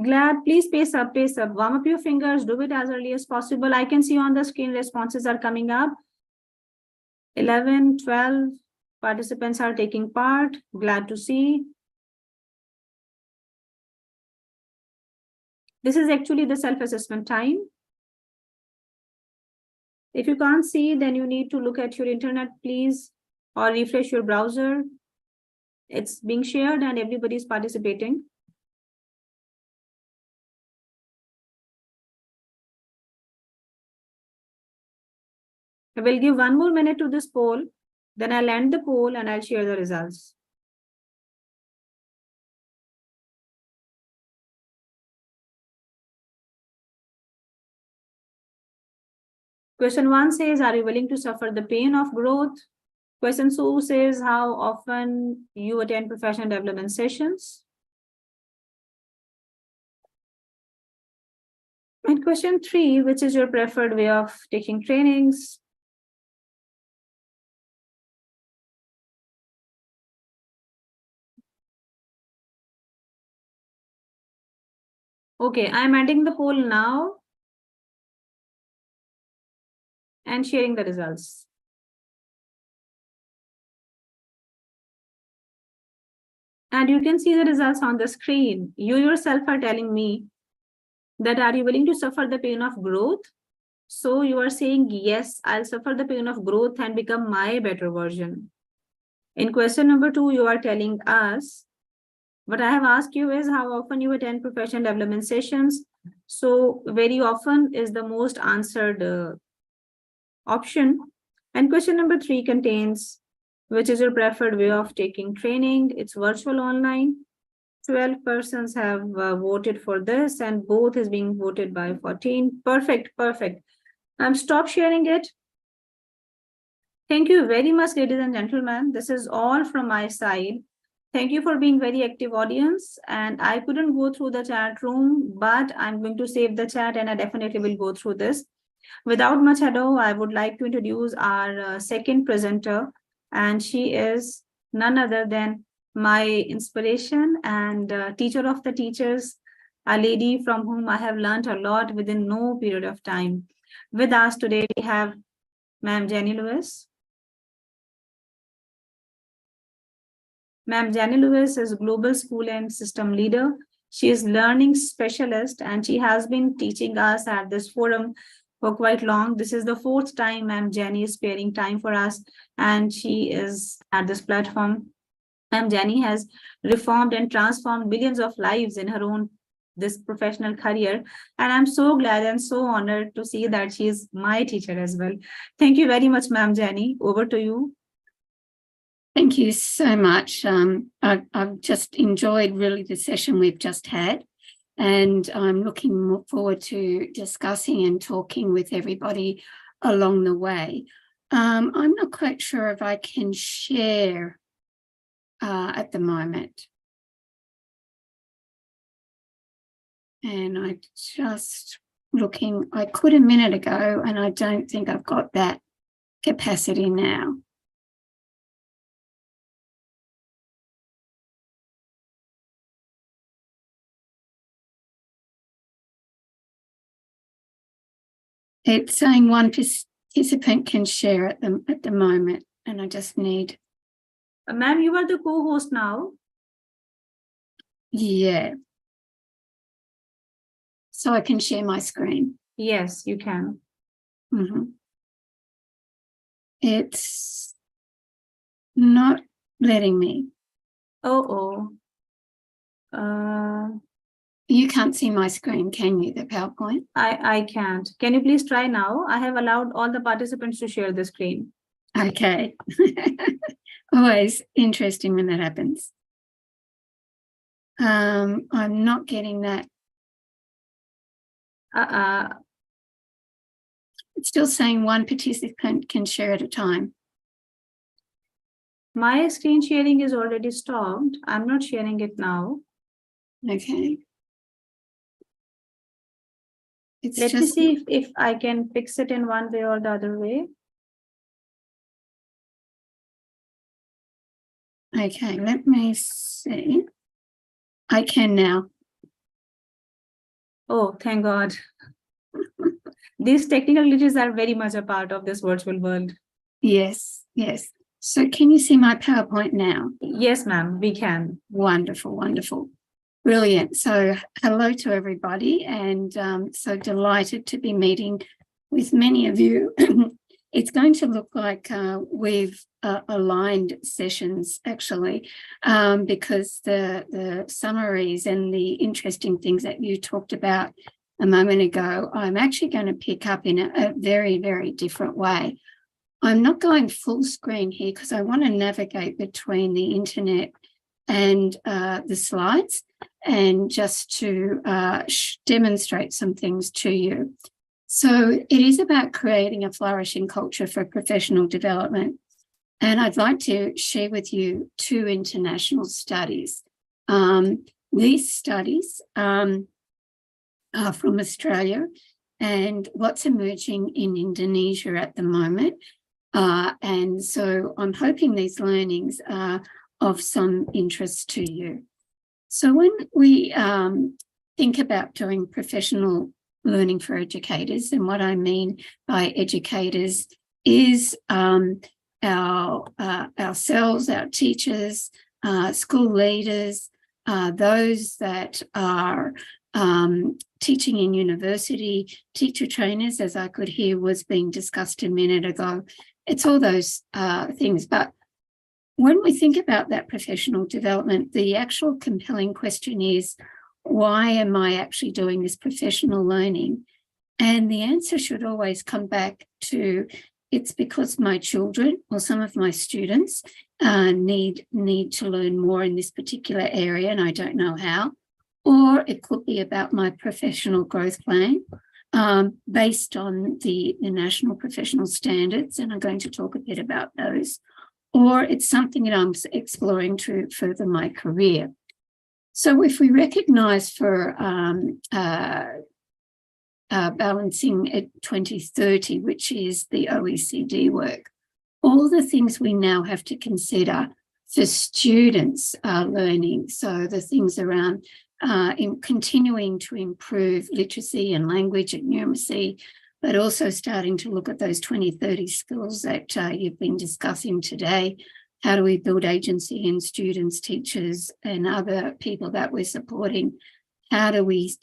Glad, please pace up, pace up. Warm up your fingers, do it as early as possible. I can see on the screen responses are coming up. 11, 12 participants are taking part. Glad to see. This is actually the self-assessment time. If you can't see, then you need to look at your internet, please, or refresh your browser. It's being shared and everybody is participating. I will give 1 more minute to this poll, then I'll end the poll and I'll share the results. Question 1 says, are you willing to suffer the pain of growth? Question 2 says, how often you attend professional development sessions? And question 3, which is your preferred way of taking trainings? Okay, I'm ending the poll now and sharing the results. And you can see the results on the screen. You yourself are telling me that are you willing to suffer the pain of growth? So you are saying, yes, I'll suffer the pain of growth and become my better version. In question number 2, you are telling us, what I have asked you is how often you attend professional development sessions. So very often is the most answered option. And question number 3 contains, which is your preferred way of taking training? It's virtual online. 12 persons have voted for this, and both is being voted by 14. Perfect, perfect. Stop sharing it. Thank you very much, ladies and gentlemen. This is all from my side. Thank you for being very active audience. And I couldn't go through the chat room, but I'm going to save the chat and I definitely will go through this. Without much ado, I would like to introduce our second presenter, and she is none other than my inspiration and teacher of the teachers, a lady from whom I have learned a lot within no period of time. With us today, we have Ma'am Jenny Lewis. Ma'am Jenny Lewis is Global School and System Leader. She is learning specialist and she has been teaching us at this forum for quite long. This is the 4th time Ma'am Jenny is sparing time for us, and she is at this platform. Ma'am Jenny has reformed and transformed millions of lives in her own this professional career, and I'm so glad and so honored to see that she is my teacher as well. Thank you very much, Ma'am Jenny. Over to you. Thank you so much. I've just enjoyed really the session we've just had, and I'm looking forward to discussing and talking with everybody along the way. I'm not quite sure if I can share at the moment. And I just looking, I could a minute ago, and I don't think I've got that capacity now. It's saying one participant can share at the moment, and I just need. Ma'am, you are the co-host now. Yeah. So I can share my screen. Yes, you can. It's not letting me. You can't see my screen, can you, the PowerPoint? I can't. Can you please try now? I have allowed all the participants to share the screen. Okay. Always interesting when that happens. I'm not getting that. It's still saying one participant can share at a time. My screen sharing is already stopped. I'm not sharing it now. Okay. Let me see if I can fix it in one way or the other way. Okay, let me see. I can now. Oh, thank God. These technical glitches are very much a part of this virtual world. Yes, yes. So can you see my PowerPoint now? Yes, ma'am, we can. Wonderful, wonderful. Brilliant. So hello to everybody, and so delighted to be meeting with many of you. It's going to look like we've aligned sessions, actually, because the summaries and the interesting things that you talked about a moment ago, I'm actually going to pick up in a very, very different way. I'm not going full screen here because I want to navigate between the internet and the slides, and just to demonstrate some things to you. So it is about creating a flourishing culture for professional development. And I'd like to share with you 2 international studies. These studies are from Australia and what's emerging in Indonesia at the moment. And so I'm hoping these learnings are of some interest to you. So when we think about doing professional learning for educators, and what I mean by educators is ourselves, our teachers, school leaders, those that are teaching in university, teacher trainers, as I could hear was being discussed a minute ago. It's all those things. But when we think about that professional development, the actual compelling question is, why am I actually doing this professional learning? And the answer should always come back to, it's because my children or some of my students need to learn more in this particular area and I don't know how. Or it could be about my professional growth plan based on the national professional standards, and I'm going to talk a bit about those. Or it's something that I'm exploring to further my career. So if we recognise for balancing at 2030, which is the OECD work, all the things we now have to consider for students learning, so the things around in continuing to improve literacy and language and numeracy, but also starting to look at those 2030 skills that you've been discussing today. How do we build agency in students, teachers, and other people that we're supporting how do we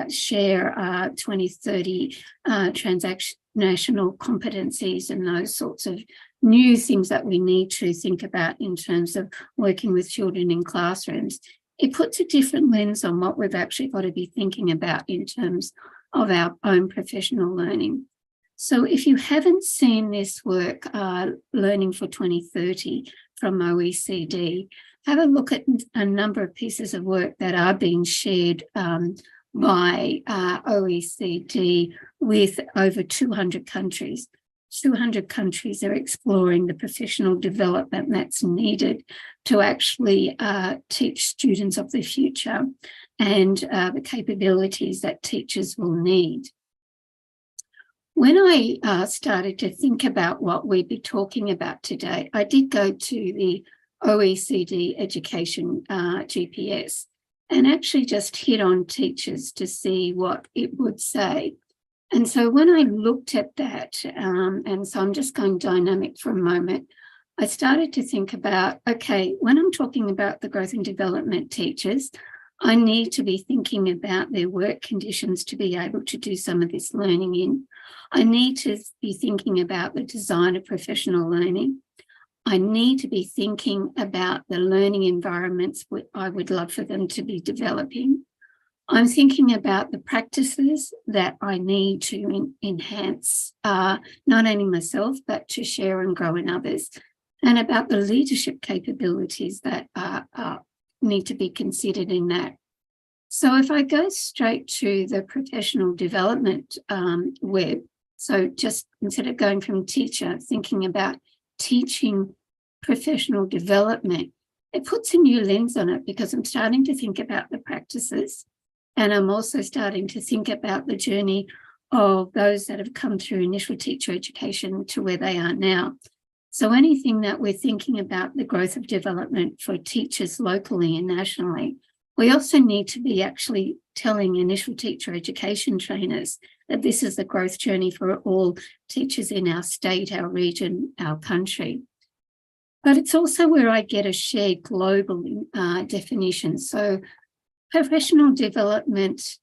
share 2030 transactional competencies and those sorts of new things that we need to think about in terms of working with children in classrooms. It puts a different lens on what we've actually got to be thinking about in terms of our own professional learning. So if you haven't seen this work, Learning for 2030 from OECD, have a look at a number of pieces of work that are being shared by OECD with over 200 countries. 200 countries are exploring the professional development that's needed to actually teach students of the future and the capabilities that teachers will need. When I started to think about what we'd be talking about today, I did go to the OECD Education GPS and actually just hit on teachers to see what it would say. And so when I looked at that, and so I'm just going dynamic for a moment, I started to think about, okay, when I'm talking about the growth and development teachers, I need to be thinking about their work conditions to be able to do some of this learning in. I need to be thinking about the design of professional learning. I need to be thinking about the learning environments I would love for them to be developing. I'm thinking about the practices that I need to enhance, not only myself, but to share and grow in others, and about the leadership capabilities that need to be considered in that. So if I go straight to the professional development web, so just instead of going from teacher, thinking about teaching professional development, it puts a new lens on it because I'm starting to think about the practices. And I'm also starting to think about the journey of those that have come through initial teacher education to where they are now. So anything that we're thinking about the growth of development for teachers locally and nationally, we also need to be actually telling initial teacher education trainers that this is the growth journey for all teachers in our state, our region, our country. But it's also where I get a shared global definition. So professional development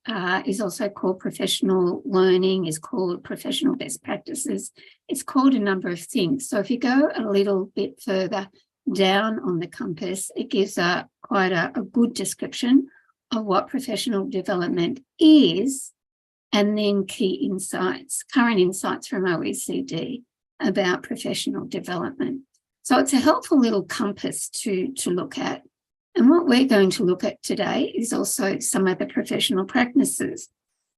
is also called professional learning, is called professional best practices. It's called a number of things. So if you go a little bit further down on the compass, it gives quite a good description of what professional development is, and then key insights, current insights from OECD about professional development. So it's a helpful little compass to look at. And what we're going to look at today is also some of the professional practices.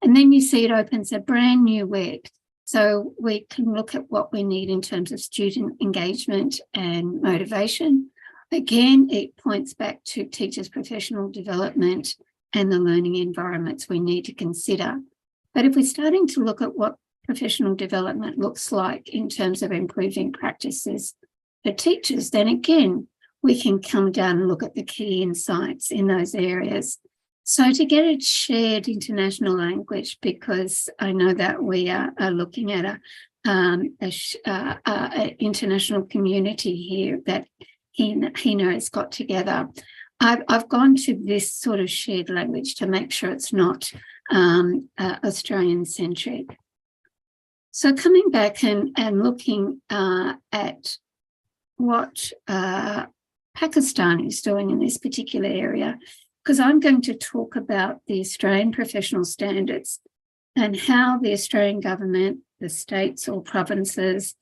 And then you see it opens a brand new web. So we can look at what we need in terms of student engagement and motivation. Again, it points back to teachers' professional development and the learning environments we need to consider. But if we're starting to look at what professional development looks like in terms of improving practices for teachers, then again, we can come down and look at the key insights in those areas. So to get a shared international language, because I know that we are looking at an international community here that Hina has got together, I've gone to this sort of shared language to make sure it's not Australian-centric. So coming back and looking at what Pakistan is doing in this particular area, because I'm going to talk about the Australian professional standards and how the Australian government, the states or provinces,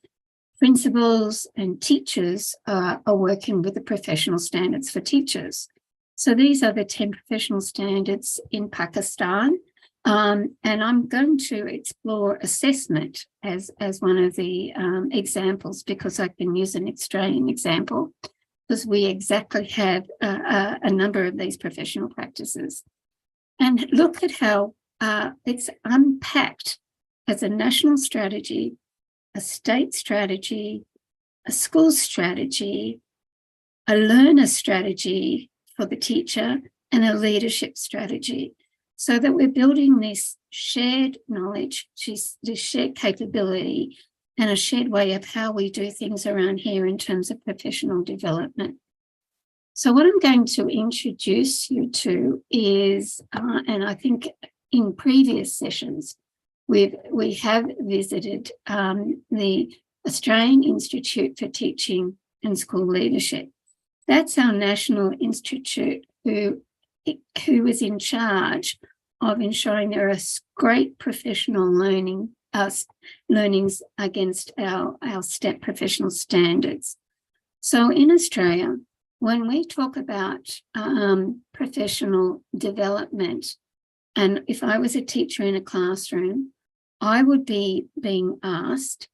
principals and teachers are working with the professional standards for teachers. So these are the 10 professional standards in Pakistan. And I'm going to explore assessment as one of the examples, because I can use an Australian example, because we exactly have a number of these professional practices. And look at how it's unpacked as a national strategy, a state strategy, a school strategy, a learner strategy for the teacher, and a leadership strategy, so that we're building this shared knowledge, this shared capability, and a shared way of how we do things around here in terms of professional development. So what I'm going to introduce you to is, and I think in previous sessions, we have visited the Australian Institute for Teaching and School Leadership. That's our national institute who is in charge of ensuring there are great professional learnings against our professional standards. So in Australia, when we talk about professional development, and if I was a teacher in a classroom, I would be being asked,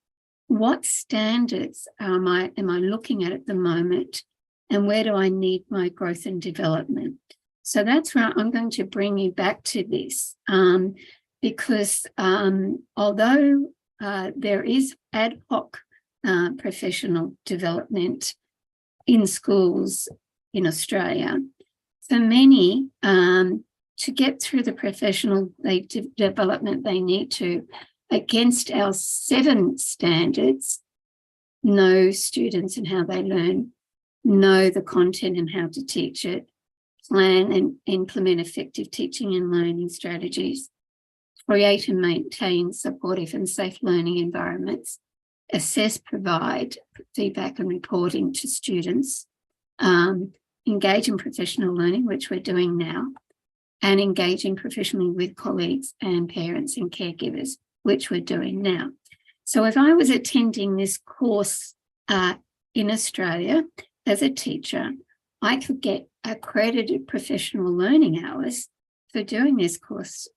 what standards am I looking at the moment, and where do I need my growth and development? So that's where I'm going to bring you back to this, because although there is ad hoc professional development in schools in Australia, for many, to get through the professional development they need to, against our 7 standards, know students and how they learn, know the content and how to teach it, plan and implement effective teaching and learning strategies, create and maintain supportive and safe learning environments, assess, provide feedback and reporting to students, engage in professional learning, which we're doing now, and engaging professionally with colleagues and parents and caregivers, which we're doing now. So if I was attending this course in Australia as a teacher, I could get accredited professional learning hours for doing this course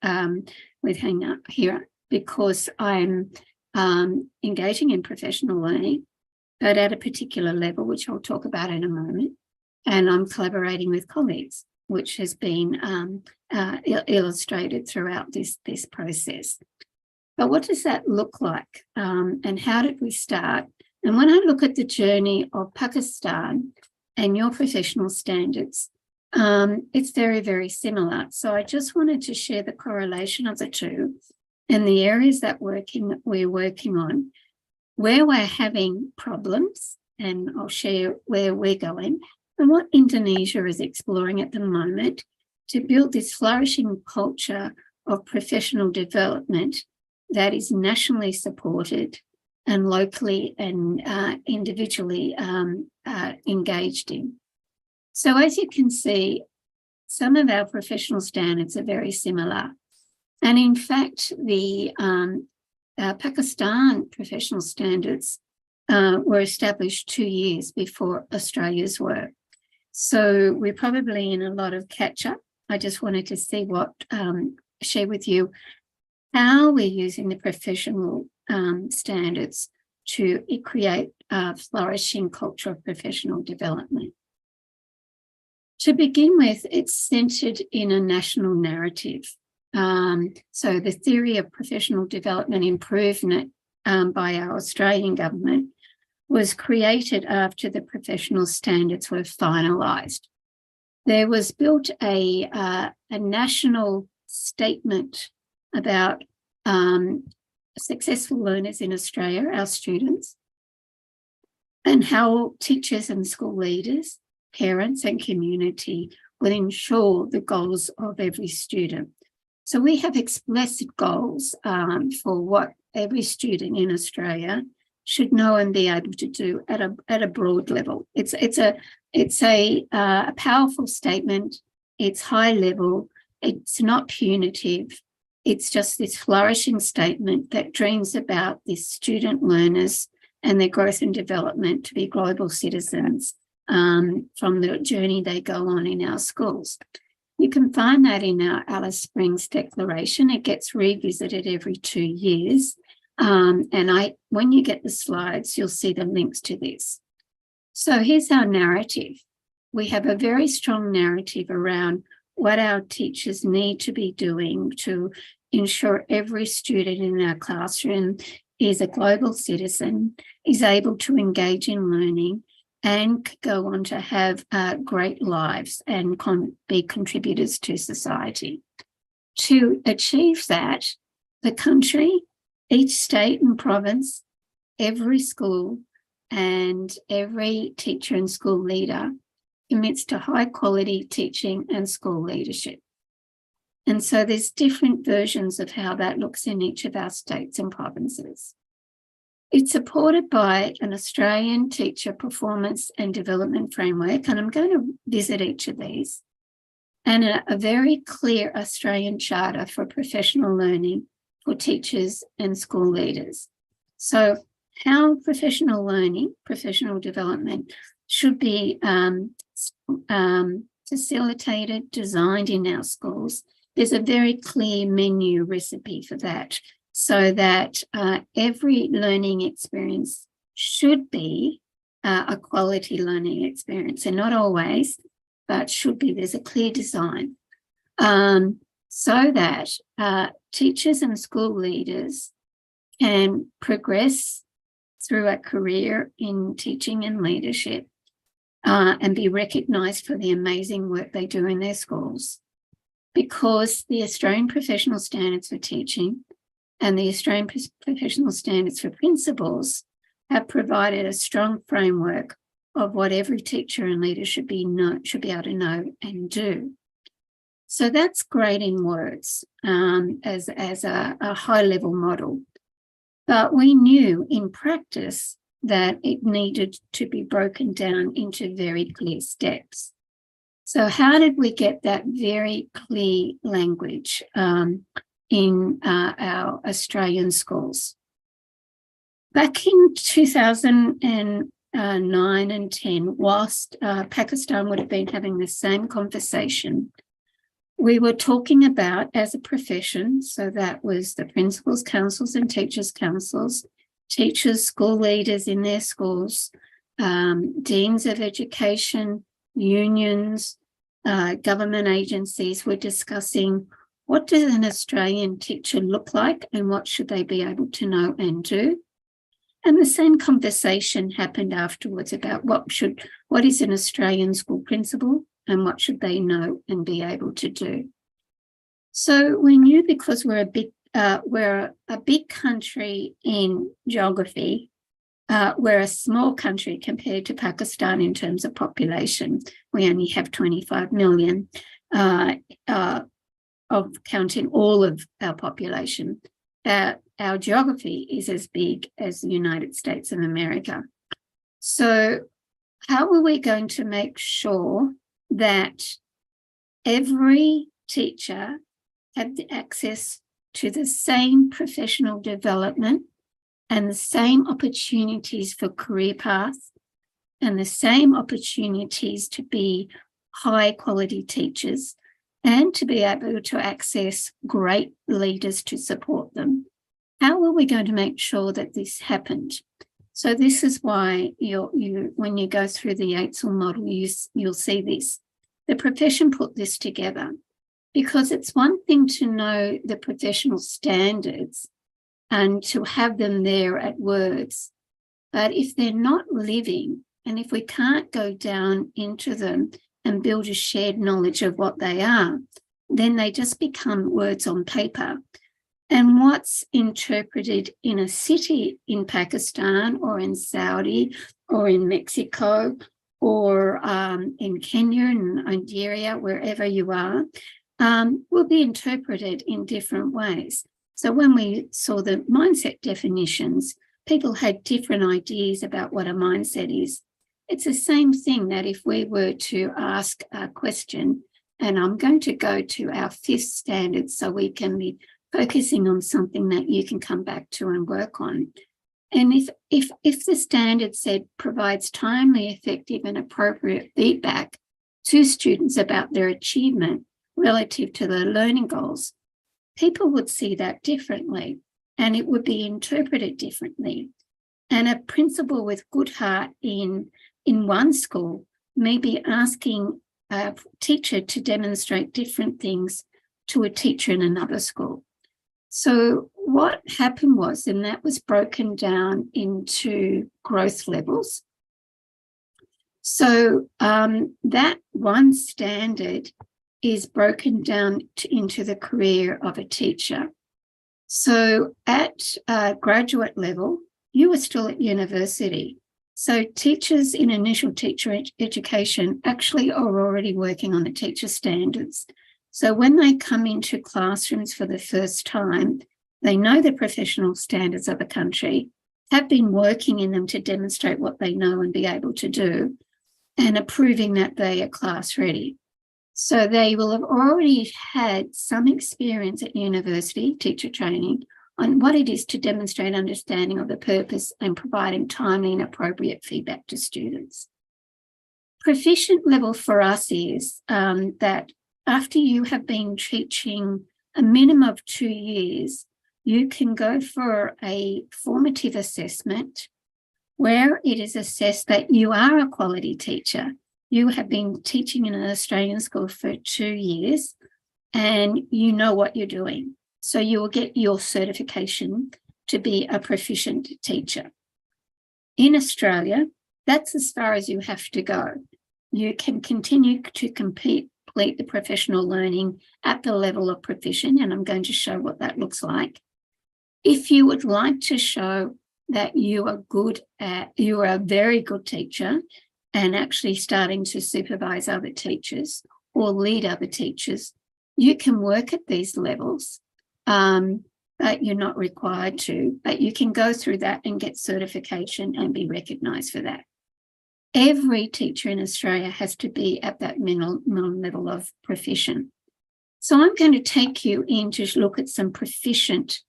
with Hina here, because I'm engaging in professional learning, but at a particular level, which I'll talk about in a moment, and I'm collaborating with colleagues, which has been illustrated throughout this process. But what does that look like, and how did we start? And when I look at the journey of Pakistan and your professional standards, it's very, very similar. So I just wanted to share the correlation of the two and the areas that we're working on, where we're having problems, and I'll share where we're going, and what Indonesia is exploring at the moment to build this flourishing culture of professional development that is nationally supported and locally and individually engaged in. So as you can see, some of our professional standards are very similar. And in fact, the Pakistan professional standards were established 2 years before Australia's were. So we're probably in a lot of catch-up. I just wanted to see share with you how we're using the professional standards to create a flourishing culture of professional development. To begin with, it's centred in a national narrative. So the theory of professional development improvement by our Australian government was created after the professional standards were finalised. There was built a national statement about successful learners in Australia, our students, and how teachers and school leaders, parents and community will ensure the goals of every student. So we have explicit goals for what every student in Australia should know and be able to do at a broad level. It's a powerful statement. It's high level. It's not punitive. It's just this flourishing statement that dreams about these student learners and their growth and development to be global citizens from the journey they go on in our schools. You can find that in our Alice Springs Declaration. It gets revisited every 2 years. When you get the slides, you'll see the links to this. So here's our narrative. We have a very strong narrative around what our teachers need to be doing to ensure every student in our classroom is a global citizen, is able to engage in learning, and go on to have great lives and be contributors to society. To achieve that, the country, each state and province, every school, and every teacher and school leader commits to high quality teaching and school leadership. And so there's different versions of how that looks in each of our states and provinces. It's supported by an Australian teacher performance and development framework, and I'm going to visit each of these, and a very clear Australian charter for professional learning for teachers and school leaders. So how professional learning, professional development should be facilitated, designed in our schools. There's a very clear menu recipe for that, so that every learning experience should be a quality learning experience, and not always, but should be. There's a clear design so that teachers and school leaders can progress through a career in teaching and leadership and be recognised for the amazing work they do in their schools. Because the Australian Professional Standards for Teaching and the Australian Professional Standards for Principals have provided a strong framework of what every teacher and leader should be able to know and do. So that's great in words as a high-level model. But we knew in practice that it needed to be broken down into very clear steps. So how did we get that very clear language in our Australian schools? Back in 2009 and 10, whilst Pakistan would have been having the same conversation, we were talking about, as a profession, so that was the principals' councils and teachers' councils, teachers, school leaders in their schools, deans of education, unions, government agencies were discussing what does an Australian teacher look like and what should they be able to know and do. And the same conversation happened afterwards about what is an Australian school principal and what should they know and be able to do. So we knew, because we're a big country in geography, we're a small country compared to Pakistan in terms of population. We only have 25 million of counting all of our population. Our geography is as big as the United States of America. So how are we going to make sure that every teacher had the access to the same professional development and the same opportunities for career paths and the same opportunities to be high quality teachers and to be able to access great leaders to support them? How are we going to make sure that this happened? So this is why when you go through the Yates model, you'll see this. The profession put this together because it's one thing to know the professional standards and to have them there at words. But if they're not living, and if we can't go down into them and build a shared knowledge of what they are, then they just become words on paper. And what's interpreted in a city in Pakistan or in Saudi or in Mexico or in Kenya and Nigeria, wherever you are, will be interpreted in different ways. So when we saw the mindset definitions, people had different ideas about what a mindset is. It's the same thing that if we were to ask a question, and I'm going to go to our 5th standard so we can be focusing on something that you can come back to and work on. And if the standard said provides timely, effective and appropriate feedback to students about their achievement relative to their learning goals, people would see that differently and it would be interpreted differently. And a principal with good heart in one school may be asking a teacher to demonstrate different things to a teacher in another school. So what happened was, and that was broken down into growth levels. So that one standard is broken down into the career of a teacher. So at graduate level, you were still at university. So teachers in initial teacher education actually are already working on the teacher standards. So when they come into classrooms for the first time, they know the professional standards of the country, have been working in them to demonstrate what they know and be able to do, and are proving that they are class ready. So they will have already had some experience at university, teacher training, on what it is to demonstrate understanding of the purpose and providing timely and appropriate feedback to students. Proficient level for us is that after you have been teaching a minimum of 2 years, you can go for a formative assessment where it is assessed that you are a quality teacher. You have been teaching in an Australian school for 2 years and you know what you're doing. So you will get your certification to be a proficient teacher. In Australia, that's as far as you have to go. You can continue to complete the professional learning at the level of proficient, and I'm going to show what that looks like. If you would like to show that you are a very good teacher and actually starting to supervise other teachers or lead other teachers, you can work at these levels, but you're not required to, but you can go through that and get certification and be recognised for that. Every teacher in Australia has to be at that minimum level of proficient. So I'm going to take you in to look at some proficient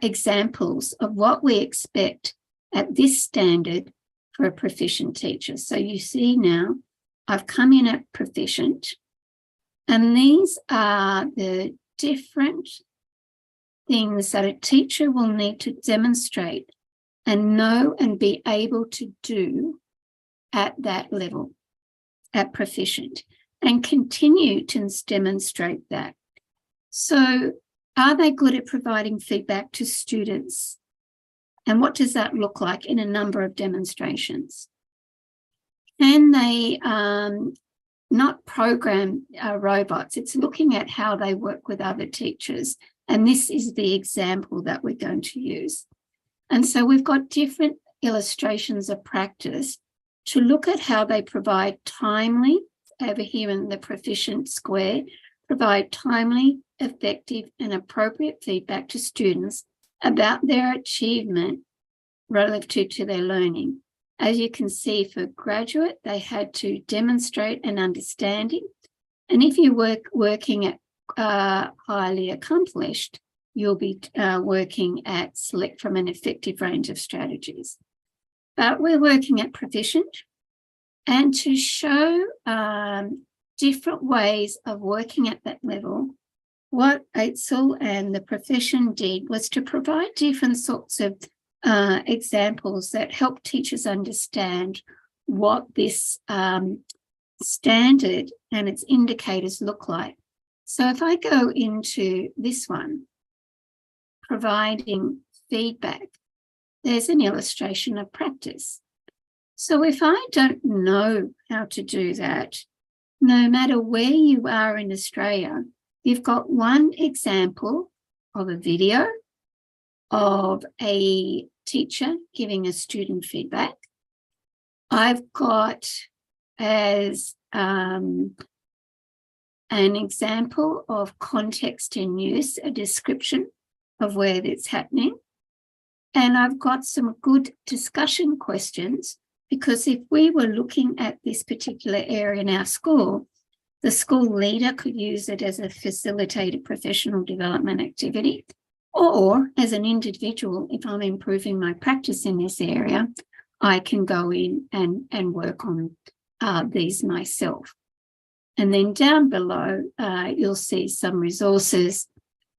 examples of what we expect at this standard for a proficient teacher. So you see now, I've come in at proficient, and these are the different things that a teacher will need to demonstrate and know and be able to do at that level, at proficient, and continue to demonstrate that. So are they good at providing feedback to students? And what does that look like in a number of demonstrations? Can they not program robots? It's looking at how they work with other teachers. And this is the example that we're going to use. And so we've got different illustrations of practice to look at how they provide timely, over here in the proficient square, provide timely, effective and appropriate feedback to students about their achievement relative to their learning. As you can see, for graduate, they had to demonstrate an understanding. And if you working at highly accomplished, you'll be working at select from an effective range of strategies. But we're working at proficient, and to show different ways of working at that level, what Eitzel and the profession did was to provide different sorts of examples that help teachers understand what this standard and its indicators look like. So if I go into this one, providing feedback, there's an illustration of practice. So if I don't know how to do that, no matter where you are in Australia, you've got one example of a video of a teacher giving a student feedback. I've got as an example of context in use, a description of where it's happening. And I've got some good discussion questions, because if we were looking at this particular area in our school, the school leader could use it as a facilitated professional development activity, or as an individual, if I'm improving my practice in this area, I can go in and work on these myself. And then down below, you'll see some resources.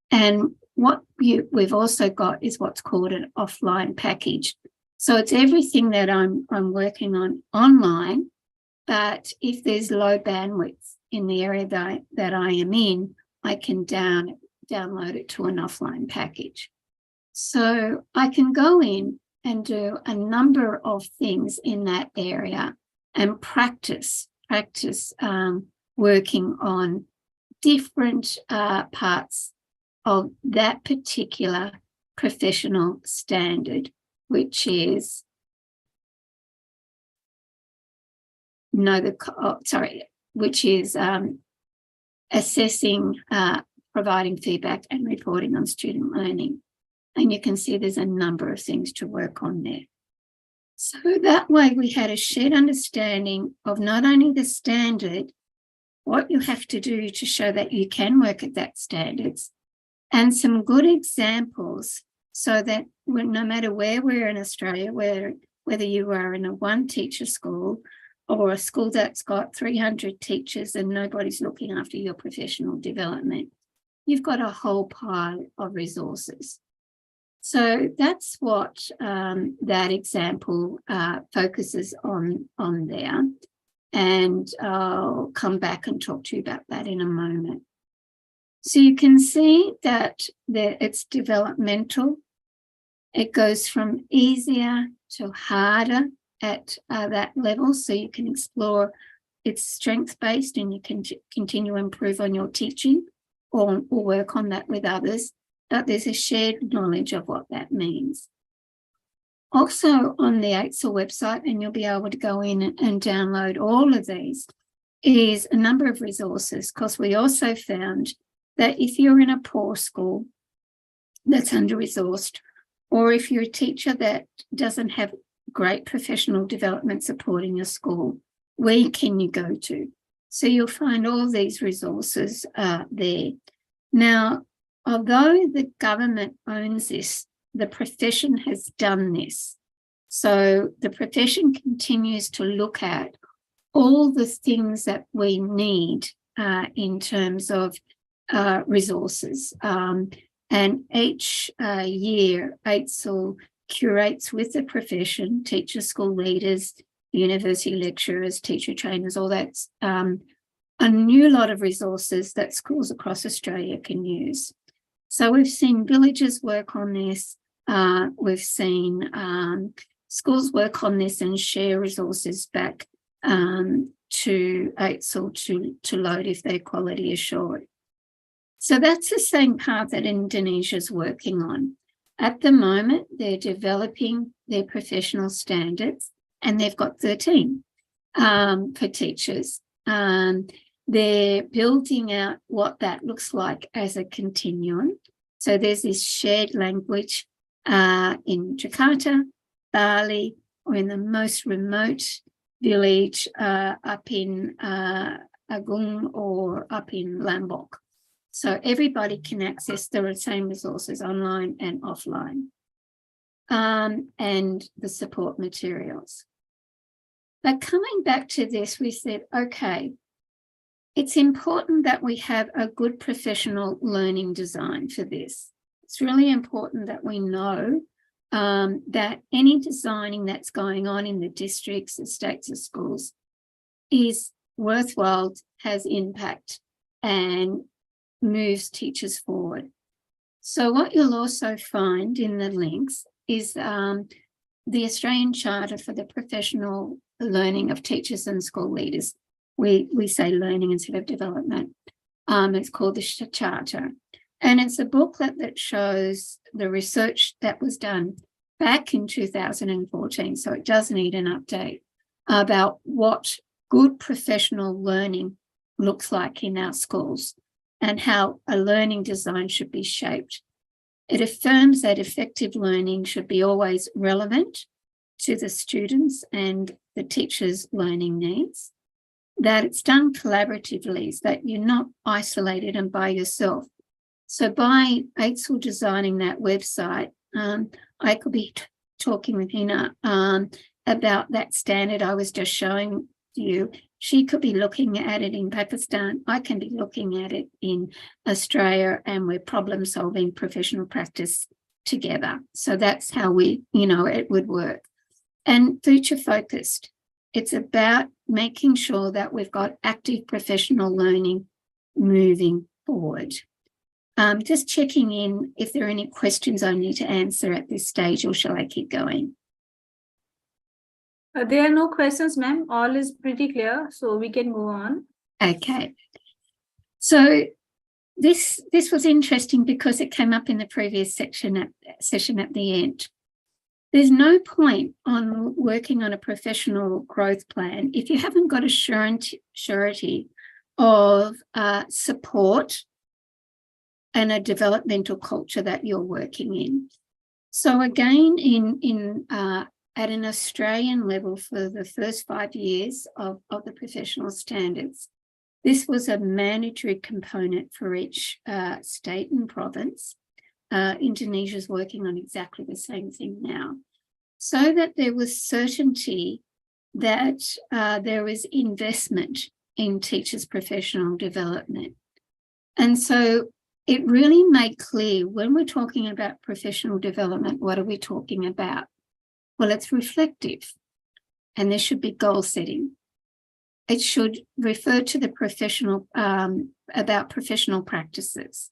And what we've also got is what's called an offline package. So it's everything that I'm working on online, but if there's low bandwidth in the area that I am in, I can download it to an offline package. So I can go in and do a number of things in that area and practice working on different parts of that particular professional standard, which is which is assessing, providing feedback and reporting on student learning. And you can see there's a number of things to work on there. So that way we had a shared understanding of not only the standard, what you have to do to show that you can work at that standards, and some good examples so that no matter where we're in Australia, whether you are in a one teacher school or a school that's got 300 teachers and nobody's looking after your professional development, you've got a whole pile of resources. So that's what that example focuses on there. And I'll come back and talk to you about that in a moment. So you can see that it's developmental. It goes from easier to harder at that level. So you can explore it's strength-based and you can continue to improve on your teaching or work on that with others. But there's a shared knowledge of what that means. Also on the AITSL website, and you'll be able to go in and download all of these, is a number of resources, because we also found that if you're in a poor school that's under-resourced, or if you're a teacher that doesn't have great professional development support in your school, where can you go to? So you'll find all these resources there. Now, although the government owns this, the profession has done this. So the profession continues to look at all the things that we need in terms of resources. And each year, AITSL curates with the profession, teachers, school leaders, university lecturers, teacher trainers, all that, a new lot of resources that schools across Australia can use. So we've seen villages work on this. We've seen schools work on this and share resources back to AITSL to load if their quality is short. So that's the same path that Indonesia's working on. At the moment, they're developing their professional standards, and they've got 13 for teachers. They're building out what that looks like as a continuum. So there's this shared language in Jakarta, Bali, or in the most remote village up in Agung or up in Lombok. So everybody can access the same resources online and offline, and the support materials. But coming back to this, we said, okay, it's important that we have a good professional learning design for this. It's really important that we know that any designing that's going on in the districts, the states, the schools is worthwhile, has impact, and moves teachers forward. So what you'll also find in the links is the Australian Charter for the Professional Learning of Teachers and School Leaders. We say learning instead of development. It's called the Charter. And it's a booklet that shows the research that was done back in 2014, so it does need an update, about what good professional learning looks like in our schools and how a learning design should be shaped. It affirms that effective learning should be always relevant to the students and the teachers' learning needs, that it's done collaboratively, so that you're not isolated and by yourself. So by AITSL designing that website, I could be talking with Hina about that standard I was just showing you. She could be looking at it in Pakistan. I can be looking at it in Australia, and we're problem solving professional practice together. So that's how we, it would work. And future focused. It's about making sure that we've got active professional learning moving forward. Just checking in if there are any questions I need to answer at this stage, or shall I keep going? There are no questions, ma'am. All is pretty clear, so we can move on. Okay. So this was interesting because it came up in the previous session at the end. There's no point on working on a professional growth plan, if you haven't got a surety of support and a developmental culture that you're working in. So again, at an Australian level for the first 5 years of the professional standards, this was a mandatory component for each state and province. Indonesia is working on exactly the same thing now, so that there was certainty that there is investment in teachers' professional development. And so it really made clear when we're talking about professional development, what are we talking about? Well, it's reflective, and there should be goal setting. It should refer to the professional, about professional practices.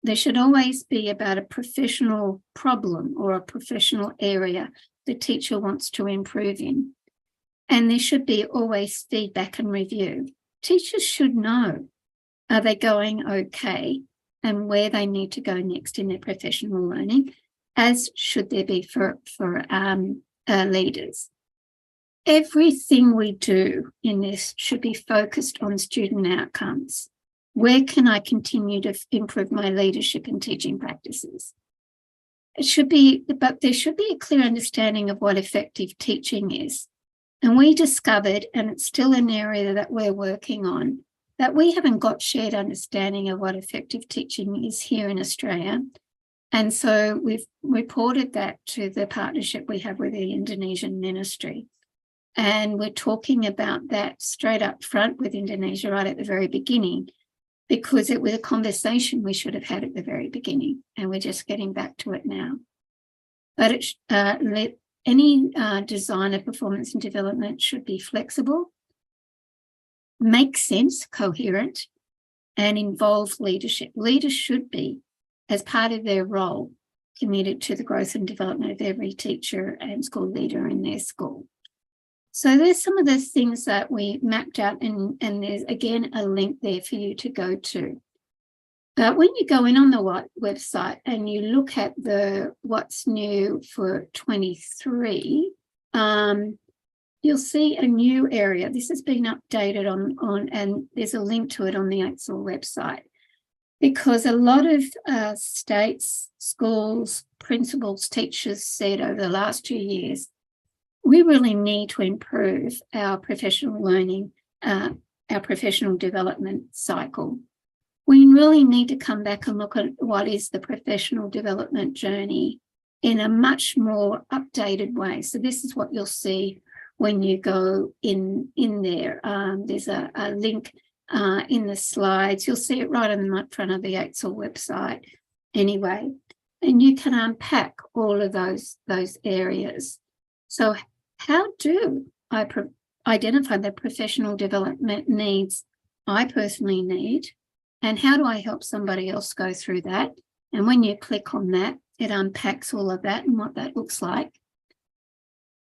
There should always be about a professional problem or a professional area the teacher wants to improve in. And there should be always feedback and review. Teachers should know, are they going okay, and where they need to go next in their professional learning, as should there be for leaders. Everything we do in this should be focused on student outcomes. Where can I continue to improve my leadership and teaching practices? It should be, but there should be a clear understanding of what effective teaching is. And we discovered, and it's still an area that we're working on, that we haven't got shared understanding of what effective teaching is here in Australia. And so we've reported that to the partnership we have with the Indonesian ministry. And we're talking about that straight up front with Indonesia right at the very beginning, because it was a conversation we should have had at the very beginning, and we're just getting back to it now. But any design of performance and development should be flexible, make sense, coherent, and involve leadership. Leaders should be, as part of their role, committed to the growth and development of every teacher and school leader in their school. So there's some of the things that we mapped out, and there's again a link there for you to go to. But when you go in on the website and you look at the what's new for 23, you'll see a new area. This has been updated on and there's a link to it on the AITSL website, because a lot of states, schools, principals, teachers said over the last 2 years, we really need to improve our professional learning, our professional development cycle. We really need to come back and look at what is the professional development journey in a much more updated way. So this is what you'll see when you go in there. There's a link in the slides. You'll see it right in the front of the AITSL website anyway. And you can unpack all of those areas. So how do I identify the professional development needs I personally need, and how do I help somebody else go through that? And when you click on that, it unpacks all of that and what that looks like.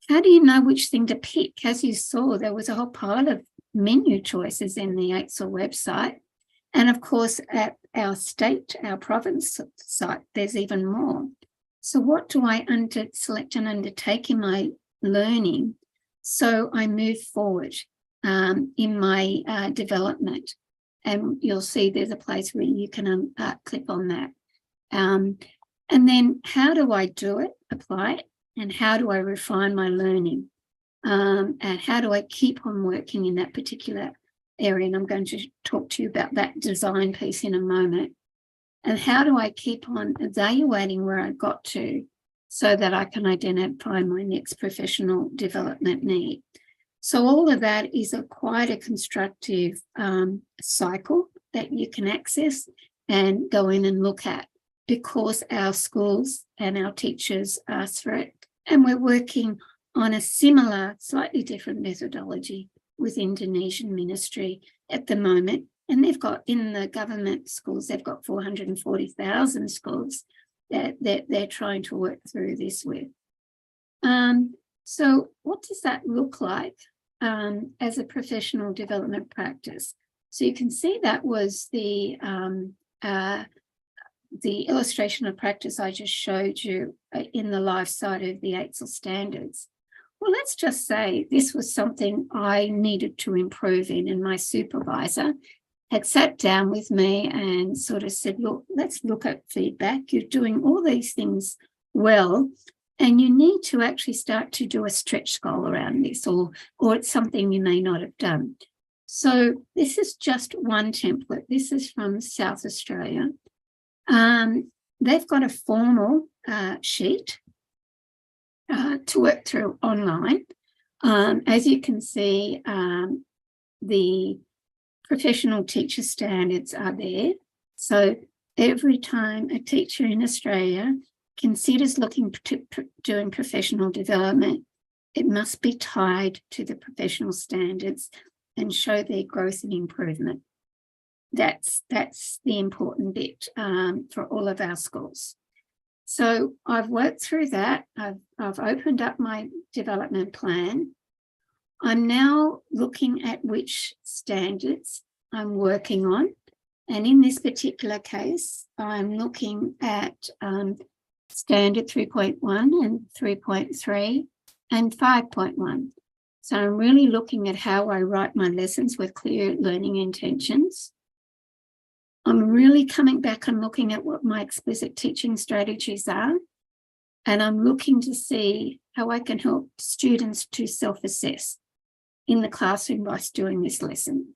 How do you know which thing to pick? As you saw, there was a whole pile of menu choices in the AITSL website. And of course, at our state, our province site, there's even more. So what do I select and undertake in my learning so I move forward in my development? And you'll see there's a place where you can click on that. And then how do I do it, apply it, and how do I refine my learning? And how do I keep on working in that particular area? And I'm going to talk to you about that design piece in a moment. And how do I keep on evaluating where I got to so that I can identify my next professional development need? So all of that is quite a constructive cycle that you can access and go in and look at, because our schools and our teachers ask for it. And we're working on a similar, slightly different methodology with Indonesian ministry at the moment. And they've got, in the government schools, they've got 440,000 schools that they're trying to work through this with. So what does that look like as a professional development practice? So you can see that was the illustration of practice I just showed you in the life side of the AITSL standards. well, let's just say this was something I needed to improve in, and my supervisor had sat down with me and sort of said, look, let's look at feedback. You're doing all these things well, and you need to actually start to do a stretch goal around this, or it's something you may not have done. So this is just one template. This is from South Australia. They've got a formal sheet to work through online. As you can see, the professional teacher standards are there. So every time a teacher in Australia considers looking to doing professional development, it must be tied to the professional standards and show their growth and improvement. That's the important bit for all of our schools. So I've worked through that. I've opened up my development plan. I'm now looking at which standards I'm working on. And in this particular case, I'm looking at standard 3.1 and 3.3 and 5.1. So I'm really looking at how I write my lessons with clear learning intentions. I'm really coming back and looking at what my explicit teaching strategies are. And I'm looking to see how I can help students to self-assess in the classroom by doing this lesson.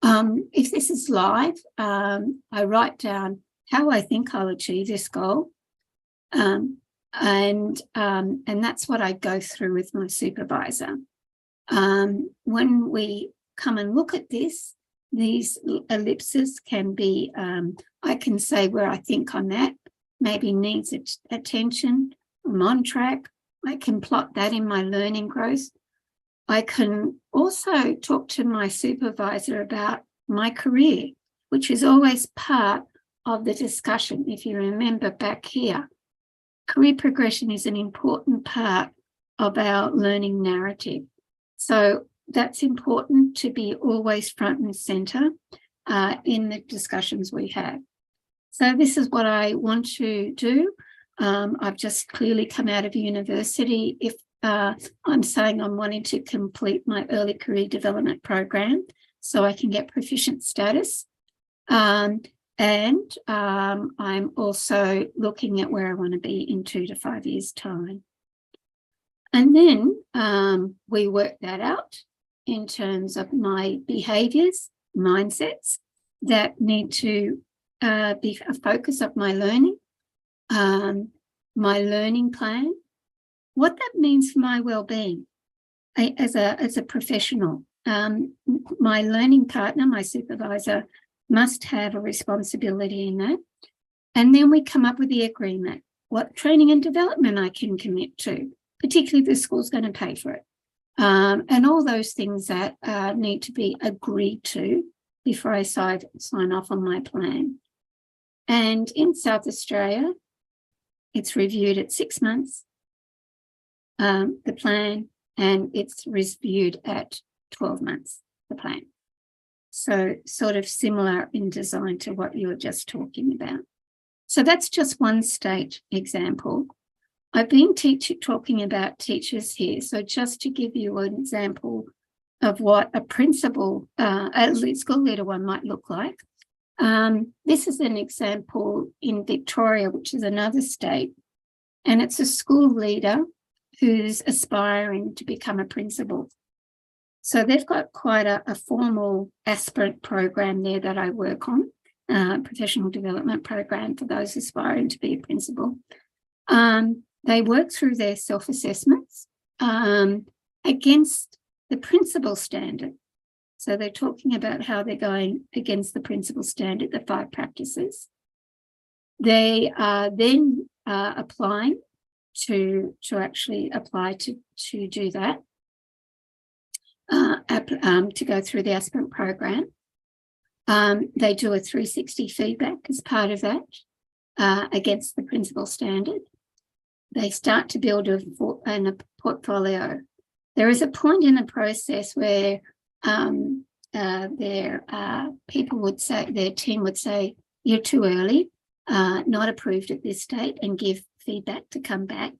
If this is live, I write down how I think I'll achieve this goal. And that's what I go through with my supervisor. When we come and look at this, these ellipses can be, I can say where I think I'm at, maybe needs attention, I'm on track. I can plot that in my learning growth. I can also talk to my supervisor about my career, which is always part of the discussion. If you remember back here, career progression is an important part of our learning narrative. So that's important to be always front and centre in the discussions we have. So this is what I want to do. I've just clearly come out of university. If I'm saying I'm wanting to complete my early career development program so I can get proficient status. And I'm also looking at where I want to be in 2 to 5 years' time. And then we work that out in terms of my behaviours, mindsets that need to be a focus of my learning plan, what that means for my well-being as a professional. My learning partner, my supervisor, must have a responsibility in that. And then we come up with the agreement, what training and development I can commit to, particularly if the school's going to pay for it. And all those things that need to be agreed to before I sign off on my plan. And in South Australia, it's reviewed at 6 months, the plan, and it's reviewed at 12 months, the plan. So sort of similar in design to what you were just talking about. So that's just one state example. I've been talking about teachers here. So just to give you an example of what a principal, a school leader one might look like. This is an example in Victoria, which is another state, and it's a school leader who's aspiring to become a principal. So they've got quite a formal aspirant program there that I work on, professional development program for those aspiring to be a principal. They work through their self-assessments against the principal standard. So they're talking about how they're going against the principal standard, the 5 practices. They are then applying to actually apply to do that, to go through the aspirant program. They do a 360 feedback as part of that against the principal standard. They start to build a portfolio. There is a point in the process where their people would say, their team would say, you're too early, not approved at this date, and give feedback to come back.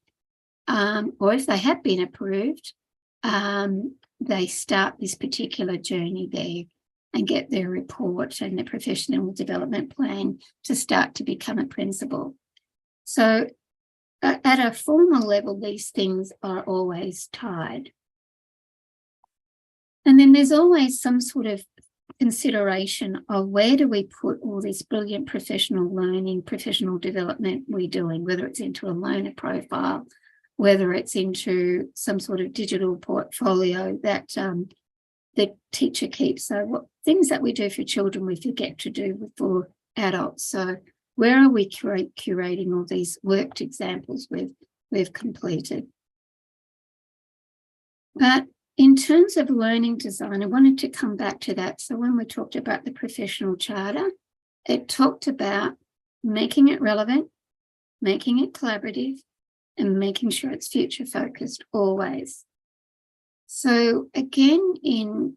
or if they have been approved, they start this particular journey there and get their report and their professional development plan to start to become a principal. So at a formal level, these things are always tied. And then there's always some sort of consideration of where do we put all this brilliant professional learning, professional development we're doing, whether it's into a learner profile, whether it's into some sort of digital portfolio that the teacher keeps. So what things that we do for children, we forget to do for adults. So where are we curating all these worked examples we've completed? But in terms of learning design, I wanted to come back to that. So when we talked about the professional charter, it talked about making it relevant, making it collaborative, and making sure it's future focused always. So again, in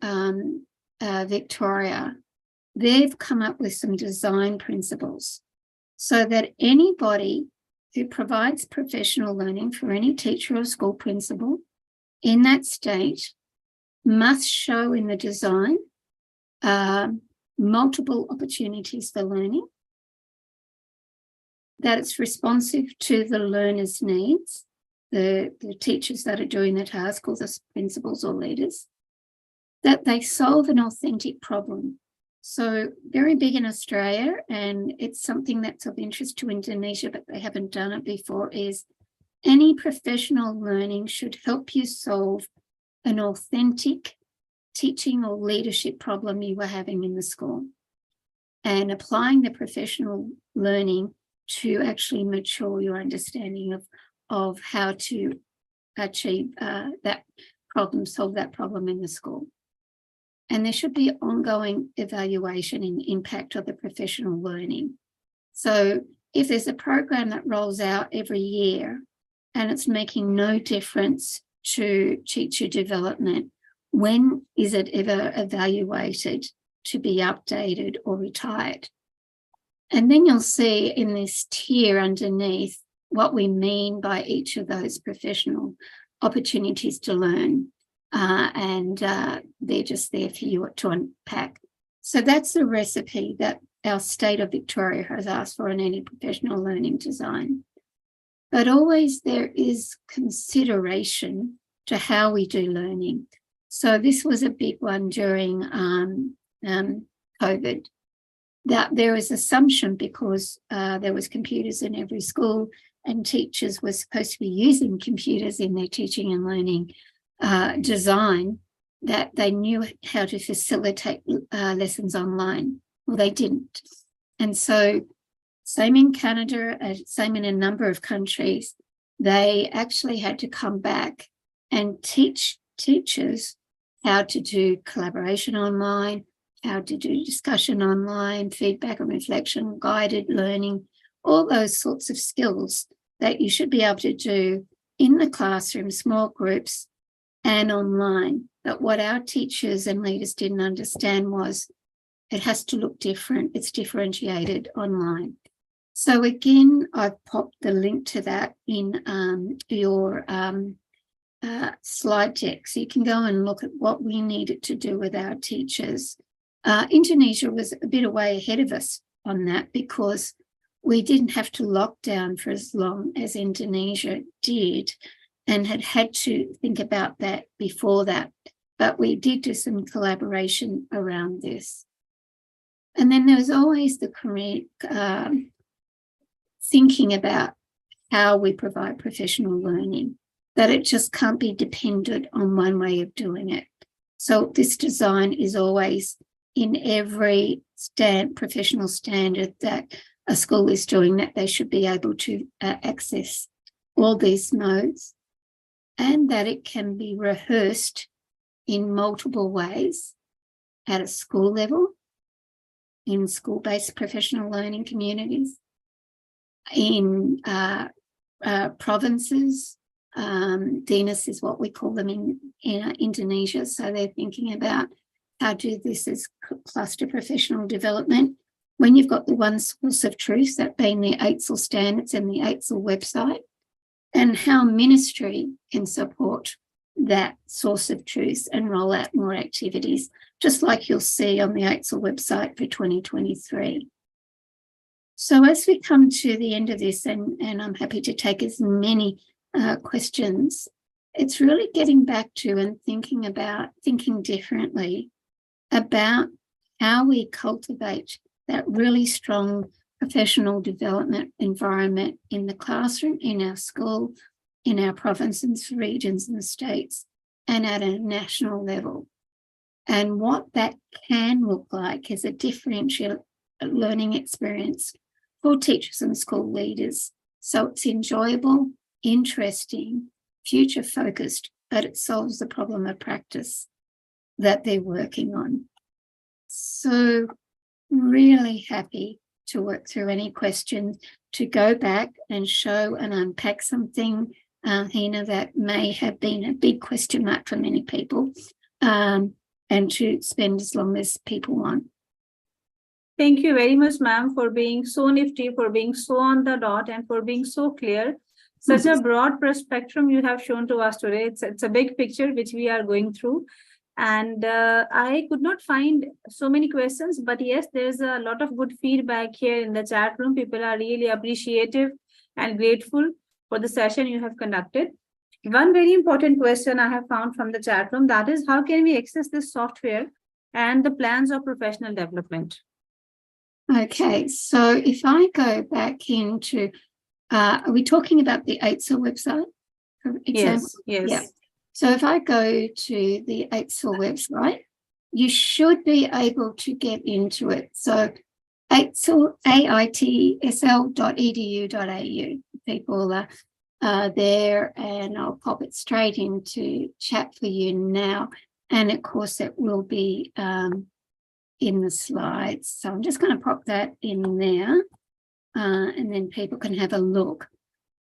Victoria, they've come up with some design principles so that anybody who provides professional learning for any teacher or school principal in that state must show in the design multiple opportunities for learning, that it's responsive to the learner's needs, the teachers that are doing the task, or the principals or leaders, that they solve an authentic problem. So very big in Australia, and it's something that's of interest to Indonesia, but they haven't done it before, is any professional learning should help you solve an authentic teaching or leadership problem you were having in the school, and applying the professional learning to actually mature your understanding of how to achieve that problem, solve that problem in the school. And there should be ongoing evaluation in the impact of the professional learning. So if there's a program that rolls out every year and it's making no difference to teacher development, when is it ever evaluated to be updated or retired? And then you'll see in this tier underneath what we mean by each of those professional opportunities to learn. And they're just there for you to unpack. So that's the recipe that our state of Victoria has asked for in any professional learning design. But always there is consideration to how we do learning. So this was a big one during COVID, that there was assumption because there was computers in every school and teachers were supposed to be using computers in their teaching and learning design, that they knew how to facilitate lessons online. Well, they didn't. And so same in Canada, same in a number of countries, they actually had to come back and teach teachers how to do collaboration online, how to do discussion online, feedback and reflection, guided learning, all those sorts of skills that you should be able to do in the classroom, small groups, and online. But what our teachers and leaders didn't understand was it has to look different. It's differentiated online. So again, I've popped the link to that in your slide deck. So you can go and look at what we needed to do with our teachers. Indonesia was a bit away ahead of us on that because we didn't have to lock down for as long as Indonesia did and had to think about that before that. But we did do some collaboration around this. And then there was always the thinking about how we provide professional learning, that it just can't be dependent on one way of doing it. So this design is always in every professional standard that a school is doing, that they should be able to access all these modes, and that it can be rehearsed in multiple ways at a school level, in school-based professional learning communities, in provinces. Dinas is what we call them in Indonesia. So they're thinking about how to do this as cluster professional development. When you've got the one source of truth, that being the AITSL standards and the AITSL website, and how ministry can support that source of truth and roll out more activities, just like you'll see on the AITSL website for 2023. So as we come to the end of this, and I'm happy to take as many questions, it's really getting back to and thinking differently about how we cultivate that really strong professional development environment in the classroom, in our school, in our provinces, regions and states, and at a national level. And what that can look like is a differential learning experience for teachers and school leaders. So it's enjoyable, interesting, future focused, but it solves the problem of practice that they're working on. So really happy to work through any questions, to go back and show and unpack something, Hina, that may have been a big question mark for many people, and to spend as long as people want. Thank you very much, ma'am, for being so nifty, for being so on the dot, and for being so clear. Such a broad spectrum you have shown to us today. It's a big picture which we are going through. And I could not find so many questions, but yes, there's a lot of good feedback here in the chat room. People are really appreciative and grateful for the session you have conducted. One very important question I have found from the chat room, that is, how can we access this software and the plans of professional development? Okay, so if I go back into, are we talking about the AITSL website, for example? Yes. Yeah. So if I go to the AITSL website, you should be able to get into it. So aitsl.edu.au. People are there, and I'll pop it straight into chat for you now. And of course, it will be in the slides. So I'm just going to pop that in there, and then people can have a look.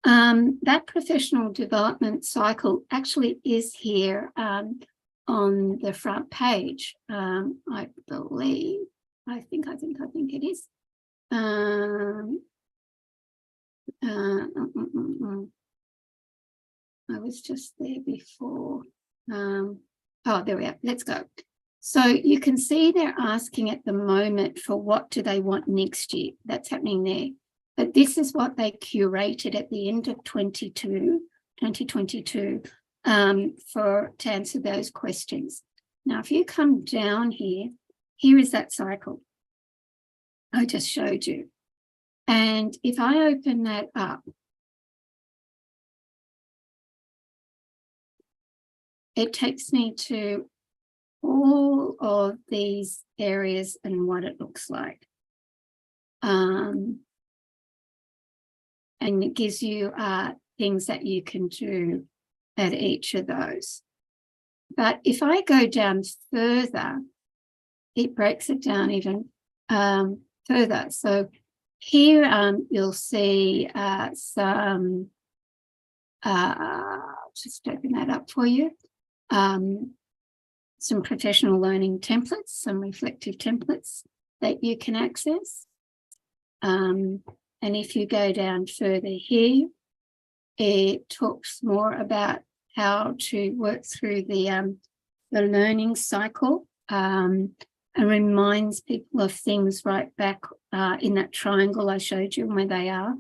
That professional development cycle actually is here on the front page. I believe, I think it is. I was just there before. Oh, there we are. Let's go. So you can see they're asking at the moment for what do they want next year. That's happening there. But this is what they curated at the end of 2022 to answer those questions. Now, if you come down here, here is that cycle I just showed you. And if I open that up, it takes me to all of these areas and what it looks like. And it gives you things that you can do at each of those. But if I go down further, it breaks it down even further. So here you'll see some, just open that up for you, some professional learning templates, some reflective templates that you can access. And if you go down further here, it talks more about how to work through the learning cycle, and reminds people of things right back in that triangle I showed you where they are,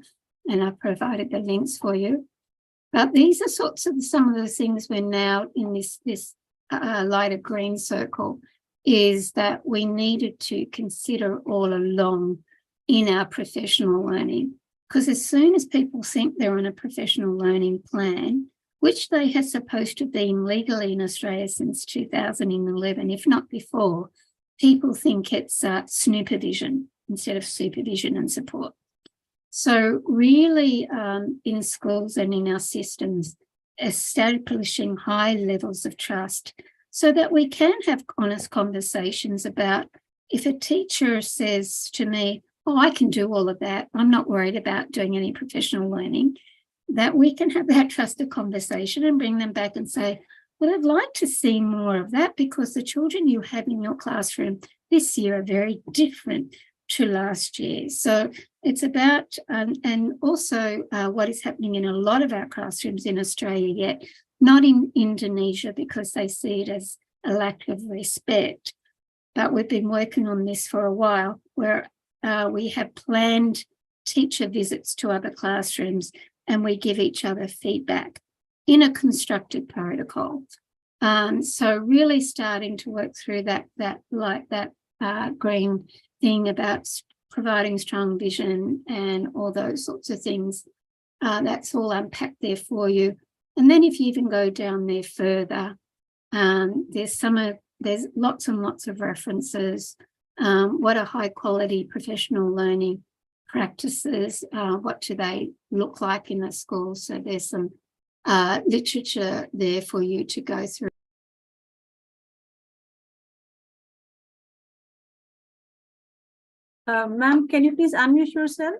and I've provided the links for you. But these are sorts of some of the things we're now in this lighter green circle, is that we needed to consider all along in our professional learning. Because as soon as people think they're on a professional learning plan, which they have supposed to have been legally in Australia since 2011, if not before, people think it's snoopervision instead of supervision and support. So really in schools and in our systems, establishing high levels of trust so that we can have honest conversations about, if a teacher says to me, oh, I can do all of that, I'm not worried about doing any professional learning, that we can have that trusted conversation and bring them back and say, well, I'd like to see more of that, because the children you have in your classroom this year are very different to last year. So it's about, and also what is happening in a lot of our classrooms in Australia yet, not in Indonesia because they see it as a lack of respect. But we've been working on this for a while, where we have planned teacher visits to other classrooms and we give each other feedback in a constructed protocol. So really starting to work through that green thing about providing strong vision and all those sorts of things. That's all unpacked there for you. And then if you even go down there further, there's lots and lots of references. What are high quality professional learning practices? What do they look like in the school? So there's some literature there for you to go through. Ma'am, can you please unmute yourself?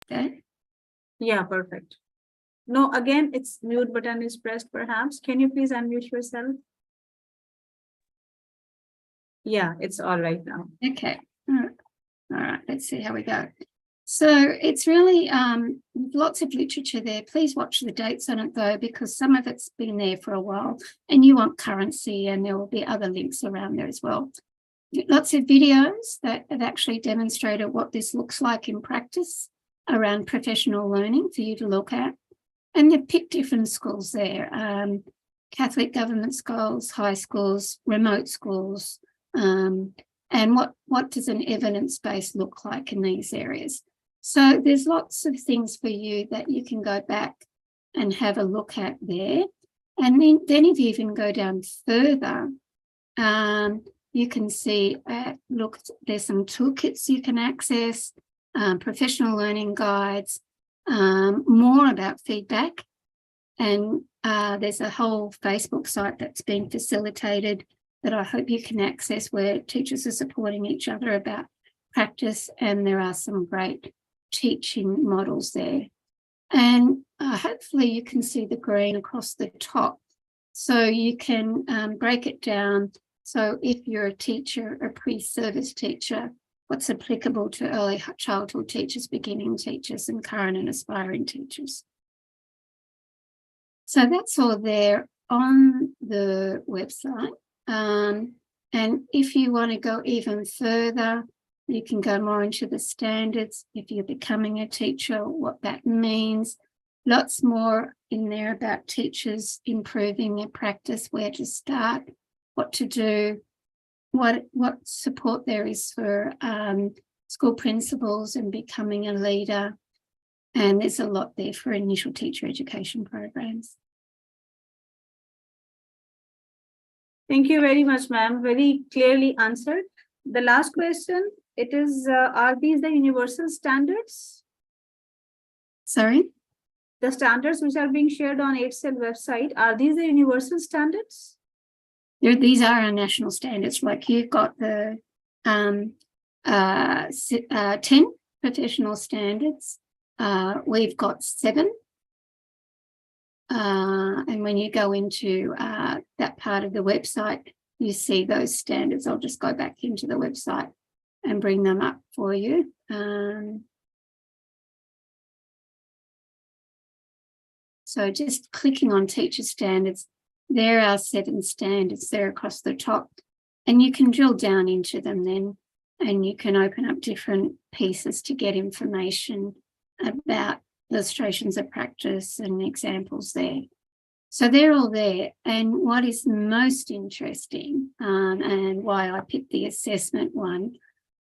Okay. Yeah, perfect. No, again, it's mute button is pressed perhaps. Can you please unmute yourself? Yeah, it's all right now. Okay. All right, let's see how we go. So it's really lots of literature there. Please watch the dates on it though, because some of it's been there for a while and you want currency, and there will be other links around there as well. Lots of videos that have actually demonstrated what this looks like in practice around professional learning for you to look at. And they've picked different schools there, Catholic government schools, high schools, remote schools, and what does an evidence base look like in these areas. So there's lots of things for you that you can go back and have a look at there. And then if you even go down further, you can see, look, there's some toolkits you can access, professional learning guides, more about feedback. And there's a whole Facebook site that's been facilitated that I hope you can access, where teachers are supporting each other about practice, and there are some great teaching models there. And hopefully you can see the green across the top. So you can break it down. So if you're a teacher, a pre-service teacher, what's applicable to early childhood teachers, beginning teachers, and current and aspiring teachers. So that's all there on the website. And if you want to go even further, you can go more into the standards. If you're becoming a teacher, what that means. Lots more in there about teachers improving their practice, where to start, what to do, what support there is for school principals and becoming a leader. And there's a lot there for initial teacher education programs. Thank you very much, ma'am. Very clearly answered. The last question, it is, are these the universal standards? Sorry? The standards which are being shared on HCL website, are these the universal standards? These are our national standards. Like you've got the 10 professional standards. We've got 7. And when you go into that part of the website, you see those standards. I'll just go back into the website and bring them up for you. So just clicking on teacher standards, there are 7 standards there across the top, and you can drill down into them then, and you can open up different pieces to get information about illustrations of practice and examples there. So they're all there. And what is most interesting, and why I picked the assessment one,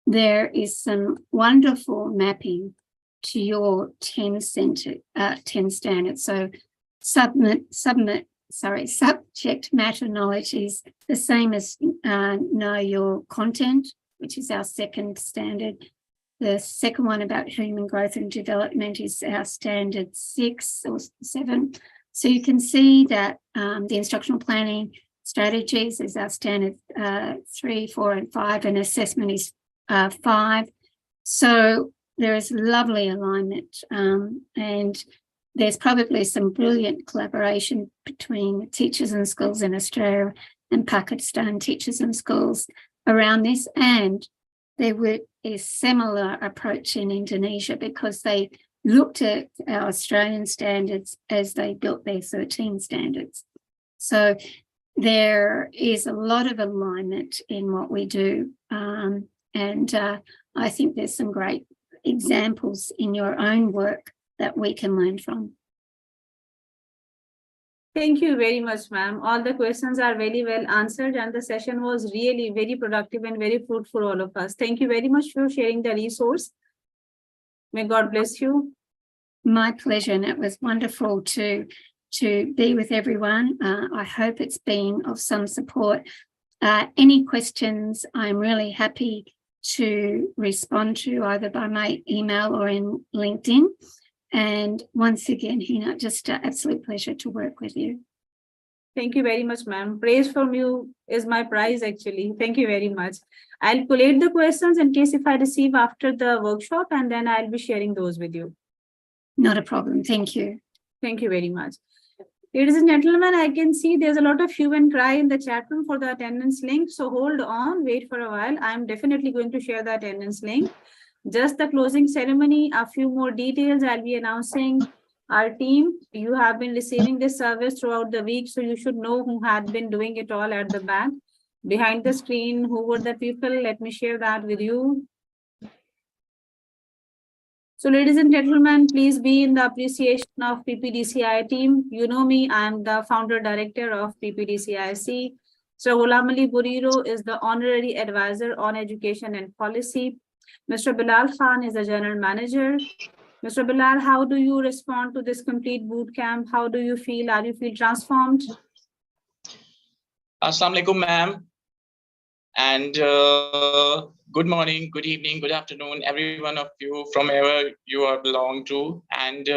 there is some wonderful mapping to your 10 standards. So subject matter knowledge is the same as know your content, which is our 2nd standard. The second one about human growth and development is our standard 6 or 7. So you can see that the instructional planning strategies is our standard 3, 4, and 5, and assessment is 5. So there is lovely alignment, and there's probably some brilliant collaboration between teachers and schools in Australia and Pakistan teachers and schools around this. And there were a similar approach in Indonesia because they looked at our Australian standards as they built their 13 standards. So there is a lot of alignment in what we do. I think there's some great examples in your own work that we can learn from. Thank you very much, ma'am. All the questions are very well answered and the session was really very productive and very fruitful for all of us. Thank you very much for sharing the resource. May God bless you. My pleasure, and it was wonderful to be with everyone. I hope it's been of some support. Any questions, I'm really happy to respond to either by my email or in LinkedIn. And once again, Hina, just an absolute pleasure to work with you. Thank you very much, ma'am. Praise from you is my prize, actually. Thank you very much. I'll collate the questions in case if I receive after the workshop, and then I'll be sharing those with you. Not a problem. Thank you. Thank you very much. Ladies and gentlemen, I can see there's a lot of hue and cry in the chat room for the attendance link. So hold on, wait for a while. I'm definitely going to share the attendance link. Just the closing ceremony, a few more details. I'll be announcing our team. You have been receiving this service throughout the week, so you should know who had been doing it all at the back. Behind the screen, who were the people? Let me share that with you. So ladies and gentlemen, please be in the appreciation of PPDCI team. You know me, I am the founder director of PPDCIC. So Ghulam Ali Buriro is the honorary advisor on education and policy. Mr. Bilal Khan is the general manager. Mr. Bilal, how do you respond to this complete boot camp? How do you feel? Are you feel transformed? Assalamu alaikum, ma'am. And good morning, good evening, good afternoon, every one of you from wherever you are belong to. And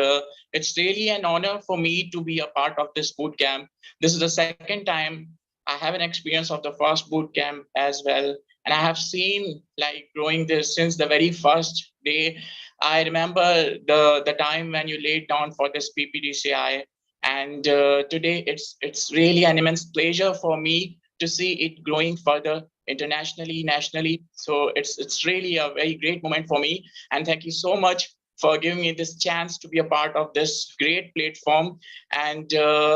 it's really an honor for me to be a part of this boot camp. This is the second time I have an experience of the first boot camp as well. And I have seen like growing this since the very first day. I remember the time when you laid down for this PPDCI. And today it's really an immense pleasure for me to see it growing further internationally, nationally. So it's really a very great moment for me. And thank you so much for giving me this chance to be a part of this great platform. And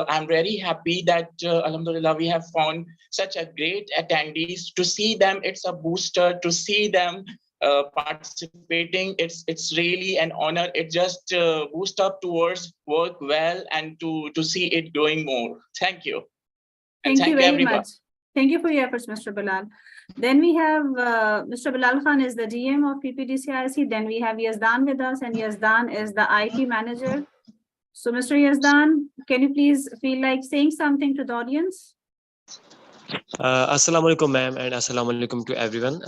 I'm very happy that, Alhamdulillah, we have found such a great attendees. To see them, it's a booster. To see them participating, it's really an honor. It just boosts up towards work well and to see it growing more. Thank you. And thank you very everyone. much. Thank you for your efforts, Mr. Bilal. Then we have Mr. Bilal Khan is the GM of PPDCIC. Then we have Yazdan with us, and Yazdan is the IT manager. So, Mr. Yazdan, can you please feel like saying something to the audience? Assalamu alaikum, ma'am, and assalamu alaikum to everyone.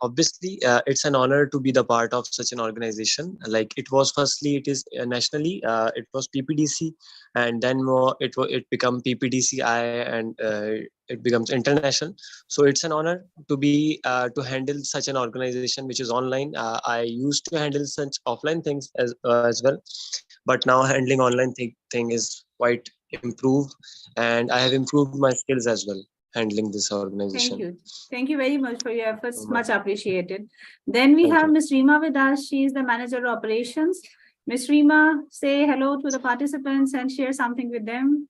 Obviously, it's an honor to be the part of such an organization. Like it was firstly, it is nationally, it was PPDC, and then it become PPDCI, and it becomes international. So it's an honor to be to handle such an organization which is online. I used to handle such offline things as well, but now handling online thing is quite improved, and I have improved my skills as well handling this organization. Thank you. Thank you very much for your efforts. Much appreciated. Then we have Ms. Rima with us. She is the manager of operations. Ms. Rima, say hello to the participants and share something with them.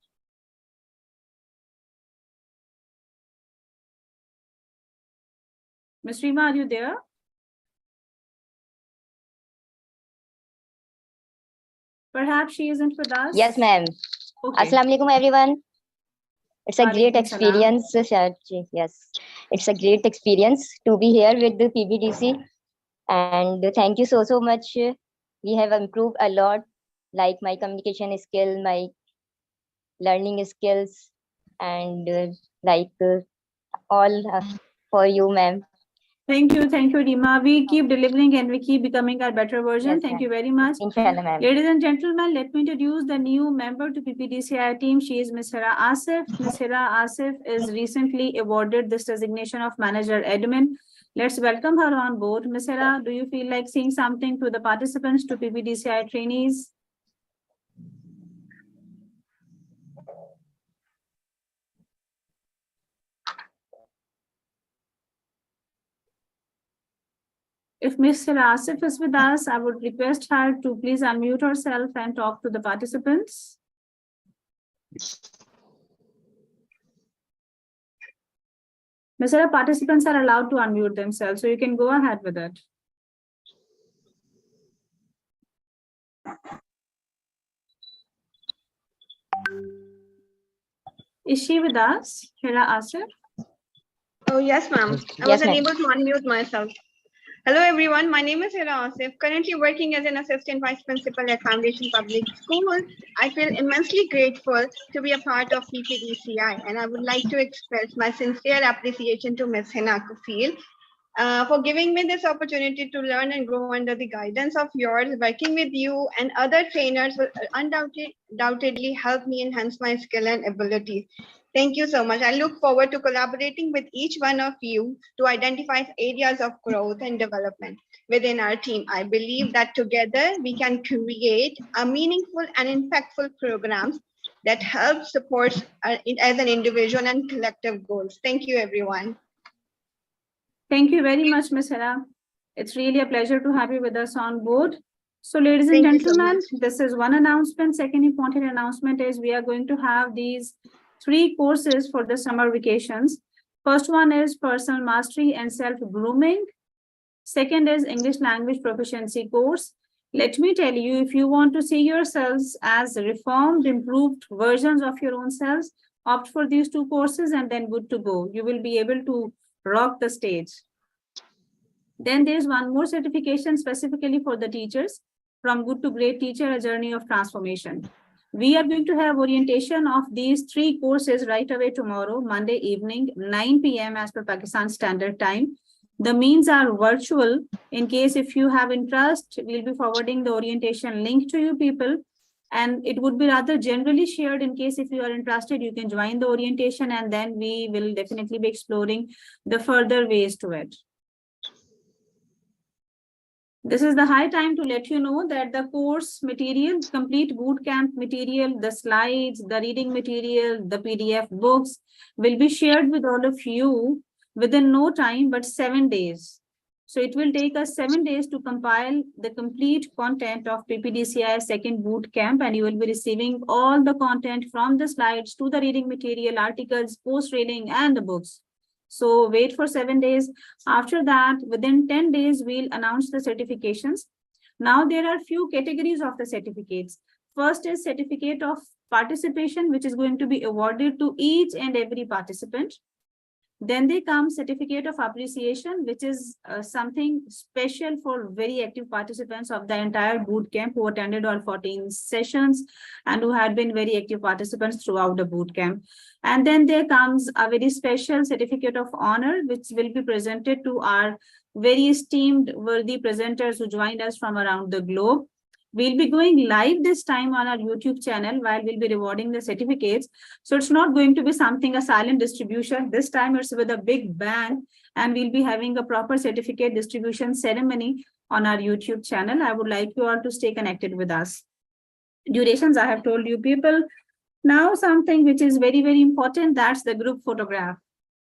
Ms. Rima, are you there? Perhaps she isn't with us. Yes, ma'am. Okay. Assalamu alaikum, everyone. It's a great Walaikum salam. experience. Yes, it's a great experience to be here with the PPDC. And thank you so much. We have improved a lot, like my communication skill, my learning skills, and all for you, ma'am. Thank you, Rima. We keep delivering and we keep becoming our better version. Yes, Thank you very much. Inshallah, ma'am. Ladies and gentlemen, let me introduce the new member to PPDCI team. She is Ms. Hira Asif. Ms. Hira Asif is recently awarded this designation of manager admin. Let's welcome her on board. Ms. Hira, do you feel like saying something to the participants, to PPDCI trainees? If Mr. Asif is with us, I would request her to please unmute herself and talk to the participants. Mr. Participants are allowed to unmute themselves, so you can go ahead with it. Is she with us, Hira Asif? Oh, yes, ma'am. I Yes, was ma'am. unable to unmute myself. Hello, everyone. My name is Hina Asif, currently working as an assistant vice principal at Foundation Public School. I feel immensely grateful to be a part of PPDCI, and I would like to express my sincere appreciation to Ms. Hina Kafeel for giving me this opportunity to learn and grow under the guidance of yours. Working with you and other trainers will undoubtedly help me enhance my skill and abilities. Thank you so much. I look forward to collaborating with each one of you to identify areas of growth and development within our team. I believe that together we can create a meaningful and impactful programs that help support as an individual and collective goals. Thank you, everyone. Thank you very much, Ms. Hira. It's really a pleasure to have you with us on board. So, ladies and Thank you so gentlemen, much. this is one announcement. Second important announcement is we are going to have these 3 courses for the summer vacations. First one is personal mastery and self-grooming. Second is English language proficiency course. Let me tell you, if you want to see yourselves as reformed, improved versions of your own selves, opt for these 2 courses and then good to go. You will be able to rock the stage. Then there's one more certification specifically for the teachers, from good to great teacher, a journey of transformation. We are going to have orientation of these 3 courses right away tomorrow, Monday evening, 9 p.m. as per Pakistan Standard Time. The means are virtual. In case if you have interest, we'll be forwarding the orientation link to you people. And it would be rather generally shared. In case if you are interested, you can join the orientation and then we will definitely be exploring the further ways to it. This is the high time to let you know that the course material, complete bootcamp material, the slides, the reading material, the PDF books will be shared with all of you within no time but 7 days. So it will take us 7 days to compile the complete content of PPDCI second bootcamp, and you will be receiving all the content from the slides to the reading material, articles, post-reading, and the books. So wait for 7 days. After that, within 10 days, we'll announce the certifications. Now there are few categories of the certificates. First is certificate of participation, which is going to be awarded to each and every participant. Then they come certificate of appreciation, which is something special for very active participants of the entire boot camp who attended all 14 sessions and who had been very active participants throughout the boot camp. And then there comes a very special certificate of honor, which will be presented to our very esteemed, worthy presenters who joined us from around the globe. We'll be going live this time on our YouTube channel while we'll be rewarding the certificates. So it's not going to be something, a silent distribution. This time it's with a big bang, and we'll be having a proper certificate distribution ceremony on our YouTube channel. I would like you all to stay connected with us. Durations, I have told you people. Now something which is very, very important, that's the group photograph.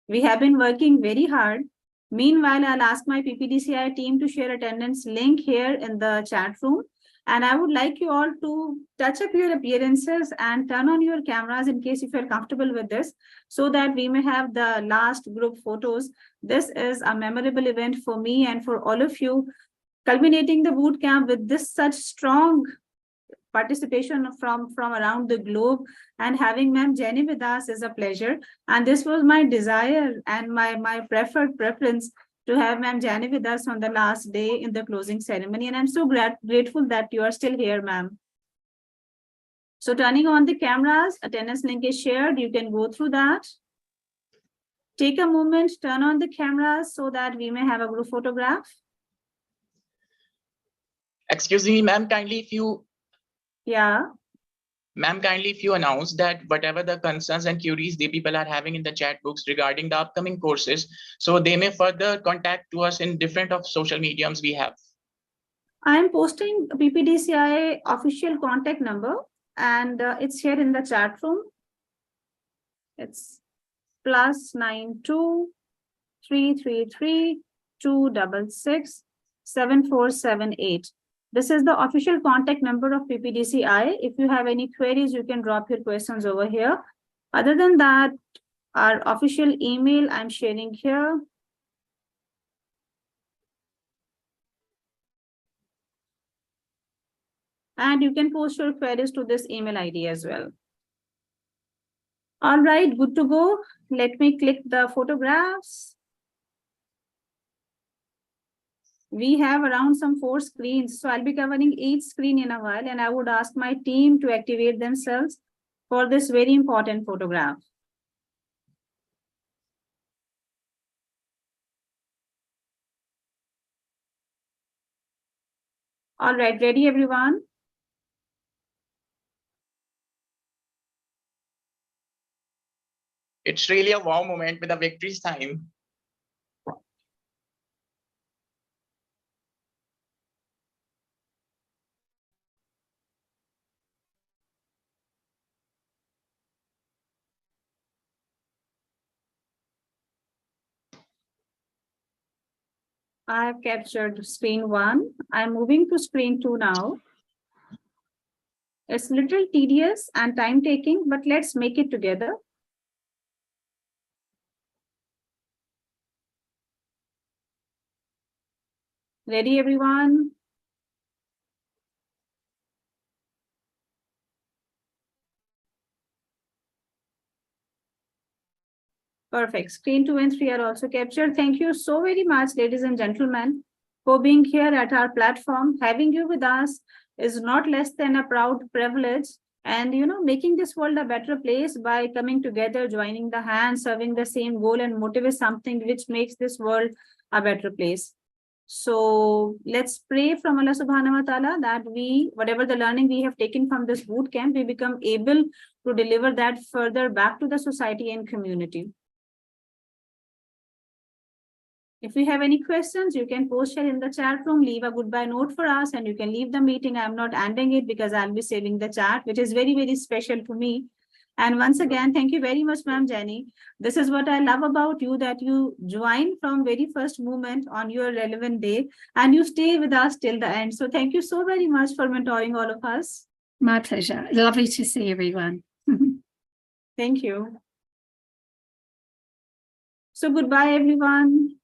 We have been working very hard. Meanwhile, I'll ask my PPDCI team to share attendance link here in the chat room. And I would like you all to touch up your appearances and turn on your cameras in case you feel comfortable with this, so that we may have the last group photos. This is a memorable event for me and for all of you, culminating the boot camp with this such strong participation from around the globe, and having Ma'am Jenny with us is a pleasure. And this was my desire and my preference to have Ma'am Jenny with us on the last day in the closing ceremony. And I'm so grateful that you are still here, ma'am. So turning on the cameras, attendance link is shared. You can go through that. Take a moment, turn on the cameras so that we may have a group photograph. Excuse me, ma'am, kindly if you Ma'am, kindly if you announce that whatever the concerns and queries the people are having in the chat books regarding the upcoming courses, so they may further contact to us in different of social mediums we have. I am posting PPDCI official contact number, and it's here in the chat room. It's +92 333 266 7478. This is the official contact number of PPDCI. If you have any queries, you can drop your questions over here. Other than that, our official email I'm sharing here. And you can post your queries to this email ID as well. All right, good to go. Let me click the photographs. We have around some 4 screens, so I'll be covering each screen in a while, and I would ask my team to activate themselves for this very important photograph. All right, ready everyone? It's really a wow moment with a victory sign. I have captured screen 1. I'm moving to screen 2 now. It's little tedious and time taking, but let's make it together. Ready, everyone? Perfect. Screen 2 and 3 are also captured. Thank you so very much, ladies and gentlemen, for being here at our platform. Having you with us is not less than a proud privilege. And, making this world a better place by coming together, joining the hands, serving the same goal and motive is something which makes this world a better place. So let's pray from Allah subhanahu wa ta'ala that whatever the learning we have taken from this boot camp, we become able to deliver that further back to the society and community. If you have any questions, you can post here in the chat room, leave a goodbye note for us, and you can leave the meeting. I'm not ending it because I'll be saving the chat, which is very, very special to me. And once again, thank you very much, ma'am Jenny. This is what I love about you, that you join from very first moment on your relevant day, and you stay with us till the end. So thank you so very much for mentoring all of us. My pleasure. Lovely to see everyone. Thank you. So goodbye, everyone.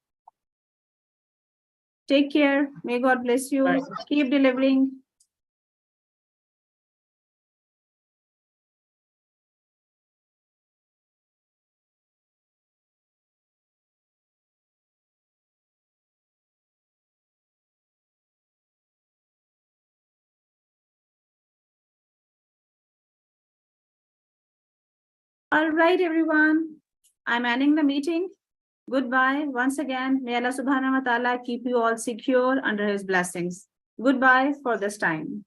Take care. May God bless you. Bye. Keep delivering. All right, everyone. I'm ending the meeting. Goodbye. Once again, may Allah subhanahu wa ta'ala keep you all secure under his blessings. Goodbye for this time.